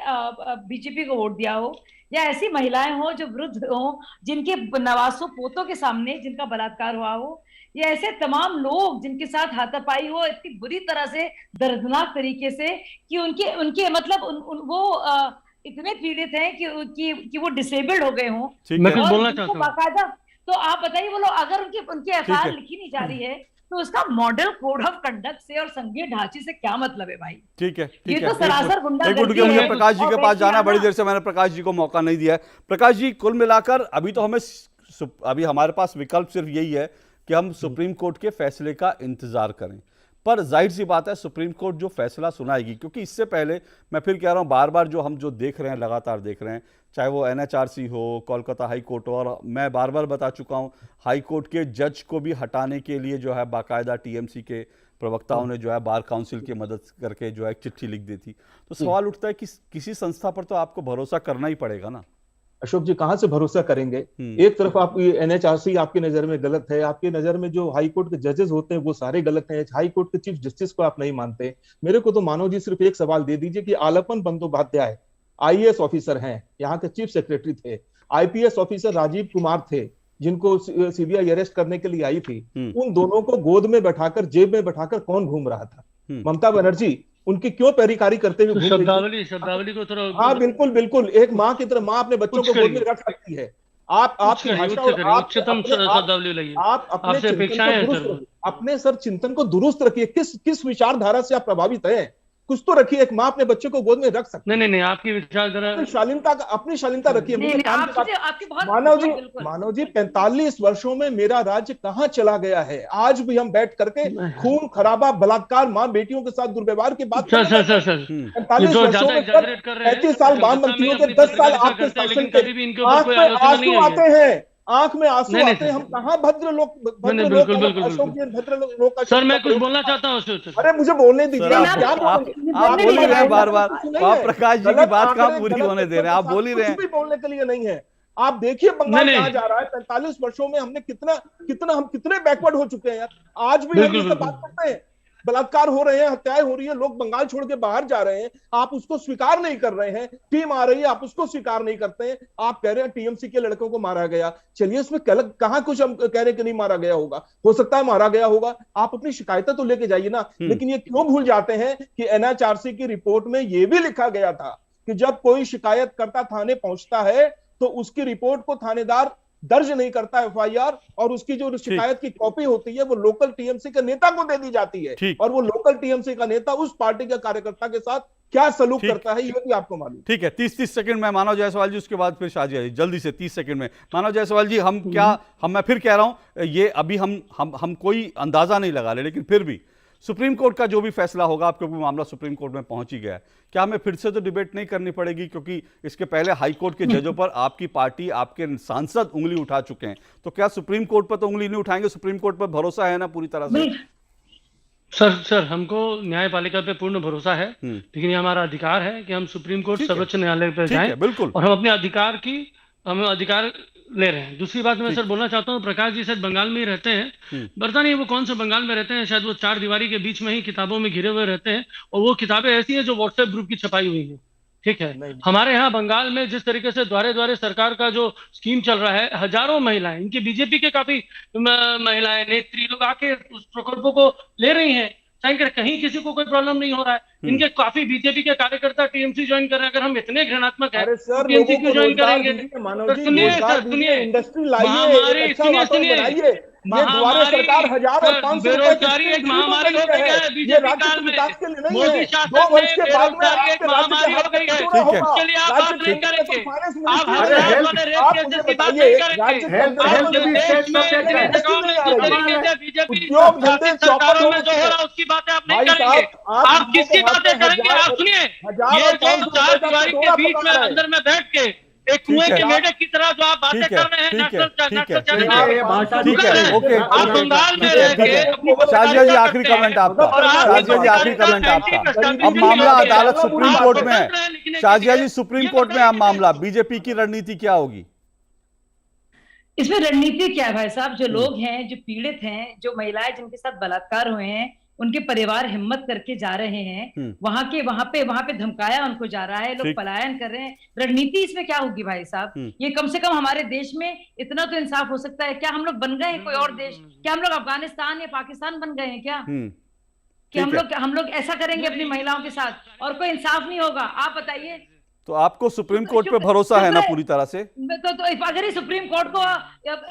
बीजेपी को वोट दिया हो, या ऐसी महिलाएं हो जो वृद्ध हो जिनके नवासों पोतों के सामने जिनका बलात्कार हुआ हो, या ऐसे तमाम लोग जिनके साथ हाथापाई हो इतनी बुरी तरह से, दर्दनाक तरीके से कि उनके मतलब वो इतने पीड़ित हैं कि वो डिसेबल्ड हो गए हों। मैं कुछ बोलना चाहता हूं। तो आप बताइए वो लोग अगर उनकी एफआईआर लिखी नहीं जा रही है तो उसका मॉडल कोड ऑफ कंडक्ट से और संघीय ढांचे से क्या मतलब है भाई? ठीक है, ये तो सरासर गुंडागर्दी है। मुझे प्रकाश जी के पास जाना, बड़ी देर से मैंने प्रकाश जी को मौका नहीं दिया है। प्रकाश जी, कुल मिलाकर अभी हमारे पास विकल्प सिर्फ यही है कि हम सुप्रीम कोर्ट के फैसले का इंतजार करें, पर जाहिर सी बात है सुप्रीम कोर्ट जो फैसला सुनाएगी, क्योंकि इससे पहले मैं फिर कह रहा हूं, बार बार जो देख रहे हैं, लगातार देख रहे हैं, चाहे वो एनएचआरसी हो, कोलकाता हाई कोर्ट हो, और मैं बार बार बता चुका हूं हाई कोर्ट के जज को भी हटाने के लिए जो है बाकायदा टीएमसी के प्रवक्ताओं ने जो है बार काउंसिल की मदद करके जो है एक चिट्ठी लिख दी थी। तो सवाल उठता है कि किसी संस्था पर तो आपको भरोसा करना ही पड़ेगा ना। अशोक जी, कहां से भरोसा करेंगे? एक तरफ आप एनएचआरसी आपकी नजर में गलत है, आपकी नजर में जो हाई कोर्ट के जजेस होते हैं वो सारे गलत हैं, हाई कोर्ट के चीफ जस्टिस को आप नहीं मानते। मेरे को तो मानो जी सिर्फ एक सवाल दे दीजिए कि आलपन बंदोपाध्याय आईएएस ऑफिसर हैं, यहाँ के चीफ सेक्रेटरी थे, आईपीएस ऑफिसर राजीव कुमार थे जिनको सीबीआई अरेस्ट करने के लिए आई थी, उन दोनों को गोद में बैठाकर, जेब में बैठाकर कौन घूम रहा था? ममता बनर्जी। उनकी क्यों पैरीकारी करते हुए शब्दावली को थोड़ा, हाँ बिल्कुल बिल्कुल, एक माँ की तरह माँ अपने बच्चों को गोद में रख सकती है। आप अपने सर चिंतन को दुरुस्त रखिए। किस विचारधारा से आप प्रभावित हैं? कुछ तो रखिए। एक माँ अपने बच्चे को गोद में रख सकती है। नहीं, आपकी विचारधारा, अपनी शालीनता रखिए। आपकी मानव जी 45 वर्षों में मेरा राज्य कहाँ चला गया है? आज भी हम बैठ करके खून खराबा, बलात्कार, माँ बेटियों के साथ दुर्व्यवहार की बात सर 45 वर्षों में 35 साल वामपंथियों के 10 साल आपके शासन के, आंख में आंसू आते हैं, आंख में आंसू आते हैं। हम कहाँ भद्र लोग, बिल्कुल। सर मैं कुछ बोलना चाहता हूँ। अरे मुझे बोलने दीजिए। आप बोल ही रहे हैं बार-बार। आप प्रकाश जी की बात कहाँ पूरी होने दे रहे हैं? आप बोल ही रहे हैं। कुछ भी बोलने के लिए नहीं है। आप देखिए बंगाल कहाँ जा रहा है। 45 वर्षों में हमने कितने बैकवर्ड हो चुके हैं यार। आज भी हम इससे बात करते हैं, बलात्कार हो रहे हैं, हत्याएं हो रही है, लोग बंगाल छोड़ के बाहर जा रहे हैं, आप उसको स्वीकार नहीं कर रहे हैं। टीम आ रही है, आप उसको स्वीकार नहीं करते हैं। आप कह रहे हैं टीएमसी के लड़कों को मारा गया। चलिए इसमें कहां कुछ हम कह रहे हैं कि नहीं मारा गया होगा, हो सकता है मारा गया होगा। आप अपनी शिकायतें तो लेके जाइए ना। लेकिन ये क्यों भूल जाते हैं कि एनएचआरसी की रिपोर्ट में यह भी लिखा गया था कि जब कोई शिकायतकर्ता थाने पहुंचता है तो उसकी रिपोर्ट को थानेदार दर्ज नहीं करता एफआईआर, और उसकी जो शिकायत की कॉपी होती है वो लोकल टीएमसी के नेता को दे दी जाती है। और वो लोकल टीएमसी का नेता उस पार्टी के कार्यकर्ता के साथ क्या सलूक करता है ये भी आपको मालूम। ठीक है, 30 सेकंड में मानव जायसवाल जी, उसके बाद फिर शाजिया जी, जल्दी से 30 सेकंड में। मानव जायसवाल जी, मैं फिर कह रहा हूं, ये अभी हम कोई अंदाजा नहीं लगा रहे, लेकिन फिर भी सुप्रीम कोर्ट का जो भी फैसला होगा, अब क्योंकि मामला सुप्रीम कोर्ट में पहुंच ही गया है, क्या हमें फिर से तो डिबेट नहीं करनी पड़ेगी? क्योंकि इसके पहले हाई कोर्ट के जजों पर आपकी पार्टी, आपके सांसद उंगली उठा चुके हैं, तो क्या सुप्रीम कोर्ट पर तो उंगली नहीं उठाएंगे? सुप्रीम कोर्ट पर भरोसा है ना पूरी तरह से? सर हमको न्यायपालिका पे पूर्ण भरोसा है, लेकिन ये हमारा अधिकार है कि हम सुप्रीम कोर्ट, सर्वोच्च न्यायालय पे जाएं, बिल्कुल, और हम अपने अधिकार ले रहे हैं। दूसरी बात मैं सर बोलना चाहता हूँ, प्रकाश जी शायद बंगाल में ही रहते हैं, पता नहीं वो कौन से बंगाल में रहते हैं, शायद वो 4 दीवारी के बीच में ही किताबों में घिरे हुए रहते हैं, और वो किताबें ऐसी हैं जो व्हाट्सएप ग्रुप की छपाई हुई है। ठीक है, हमारे यहाँ बंगाल में जिस तरीके से द्वारे द्वारे सरकार का जो स्कीम चल रहा है, हजारों महिलाएं, इनके बीजेपी के काफी महिलाएं, नेत्री लोग आके उस प्रकल्पों को ले रही हैं, कहीं किसी को कोई प्रॉब्लम नहीं हो रहा है। इनके काफी बीजेपी के कार्यकर्ता टीएमसी ज्वाइन कर रहे हैं। अगर हम इतने घृणात्मक हैं, टीएमसी क्यों ज्वाइन करेंगे? सुनिए सर, सुनिए, इंडस्ट्री लाइए, सुनिए, बेरोजगारी एक महामारी हो गई है बीजेपी काल में, मोदी शासन में बेरोजगारी एक महामारी हो गई है। उसके लिए आप बात नहीं करेंगे, आप हथियार वाले रेप केसेस की बात नहीं करेंगे। आप देश में जिस तरीके से बीजेपी सरकारों में जो हो रहा है उसकी बातें आप नहीं करेंगे। आप किसकी बातें करेंगे? आप सुनिए, ये जो 4 दीवारी के बीच में अंदर में बैठ के एक कुएं के मेढक की तरह जो आप बातें कर रहे हैं, आप बंगाल में शाजिया जी आखिरी कमेंट आपका। शाजिया जी आखिरी कमेंट आपका। अब मामला अदालत सुप्रीम कोर्ट में है। शाजिया जी, सुप्रीम कोर्ट में अब मामला, बीजेपी की रणनीति क्या होगी इसमें? रणनीति क्या है भाई साहब? जो लोग हैं, जो पीड़ित हैं, जो महिलाएं जिनके साथ बलात्कार हुए हैं, उनके परिवार हिम्मत करके जा रहे हैं, वहां पे धमकाया उनको जा रहा है, लोग पलायन कर रहे हैं। रणनीति इसमें क्या होगी भाई साहब? ये कम से कम हमारे देश में इतना तो इंसाफ हो सकता है। क्या हम लोग बन गए हैं कोई और देश? क्या हम लोग अफगानिस्तान या पाकिस्तान बन गए हैं क्या? कि हम लोग ऐसा करेंगे अपनी महिलाओं के साथ और कोई इंसाफ नहीं होगा? आप बताइए। तो आपको सुप्रीम कोर्ट पे भरोसा है ना पूरी तरह से? तो अगर सुप्रीम कोर्ट को,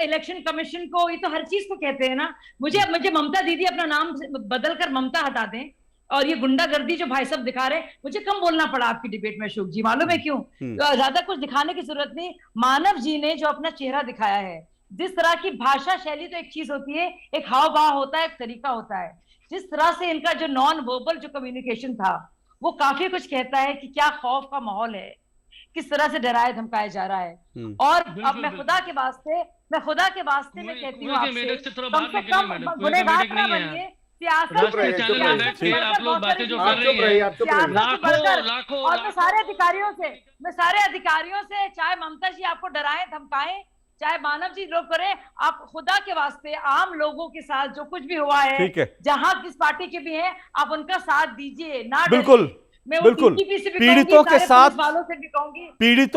इलेक्शन कमीशन को, ये तो हर चीज को कहते हैं ना। मुझे ममता दीदी अपना नाम बदलकर ममता हटा दें, और ये गुंडागर्दी जो भाई साहब दिखा रहे हैं, मुझे कम बोलना पड़ा आपकी डिबेट में अशोक जी, मालूम है क्यों? ज्यादा कुछ दिखाने की जरूरत नहीं। मानव जी ने जो अपना चेहरा दिखाया है, जिस तरह की भाषा शैली, तो एक चीज होती है, एक हाव भाव होता है, एक तरीका होता है। जिस तरह से इनका जो नॉन वर्बल जो कम्युनिकेशन था, वो काफी कुछ कहता है कि क्या खौफ का माहौल है, किस तरह से डराया धमकाया जा रहा है। और अब मैं खुदा के वास्ते मैं कहती हूँ आपसे, कम से कम गुनहगार ना बनिए। सियासत और मैं सारे अधिकारियों से चाहे ममता जी आपको डराएं धमकाएं, चाहे मानव जी लोग करें, आप खुदा के वास्ते आम लोगों के साथ जो कुछ भी हुआ है, जहां किस पार्टी के भी हैं, आप उनका साथ दीजिए ना। बिल्कुल, पीड़ितों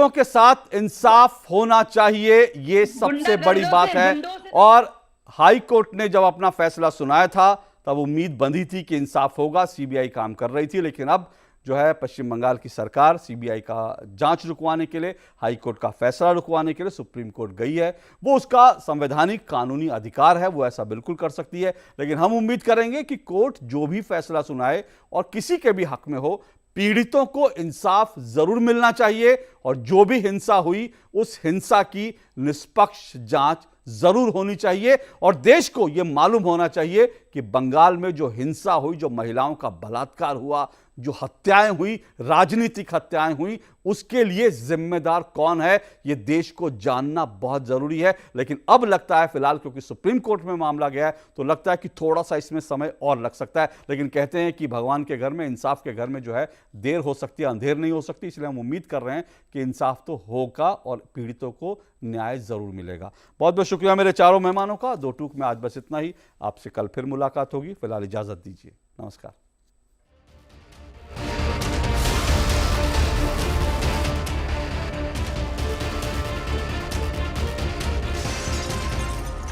के साथ इंसाफ होना चाहिए, ये सबसे बड़ी बात है। और हाई कोर्ट ने जब अपना फैसला सुनाया था तब उम्मीद बंधी थी कि इंसाफ होगा, सीबीआई काम कर रही थी, लेकिन अब जो है पश्चिम बंगाल की सरकार सीबीआई का जांच रुकवाने के लिए, हाई कोर्ट का फैसला रुकवाने के लिए सुप्रीम कोर्ट गई है। वो उसका संवैधानिक कानूनी अधिकार है, वो ऐसा बिल्कुल कर सकती है। लेकिन हम उम्मीद करेंगे कि कोर्ट जो भी फैसला सुनाए और किसी के भी हक में हो, पीड़ितों को इंसाफ जरूर मिलना चाहिए और जो भी हिंसा हुई उस हिंसा की निष्पक्ष जांच जरूर होनी चाहिए। और देश को यह मालूम होना चाहिए कि बंगाल में जो हिंसा हुई, जो महिलाओं का बलात्कार हुआ, जो हत्याएं हुई, राजनीतिक हत्याएं हुई, उसके लिए जिम्मेदार कौन है, यह देश को जानना बहुत जरूरी है। लेकिन अब लगता है फिलहाल क्योंकि सुप्रीम कोर्ट में मामला गया है तो लगता है कि थोड़ा सा इसमें समय और लग सकता है। लेकिन कहते हैं कि भगवान के घर में, इंसाफ के घर में जो है देर हो सकती है, अंधेर नहीं हो सकती। इसलिए हम उम्मीद कर रहे हैं कि इंसाफ तो होगा और पीड़ितों को न्याय जरूर मिलेगा। बहुत बहुत शुक्रिया मेरे चारों मेहमानों का। दो टूक में आज बस इतना ही। आपसे कल फिर मुलाकात होगी। फिलहाल इजाजत दीजिए। नमस्कार।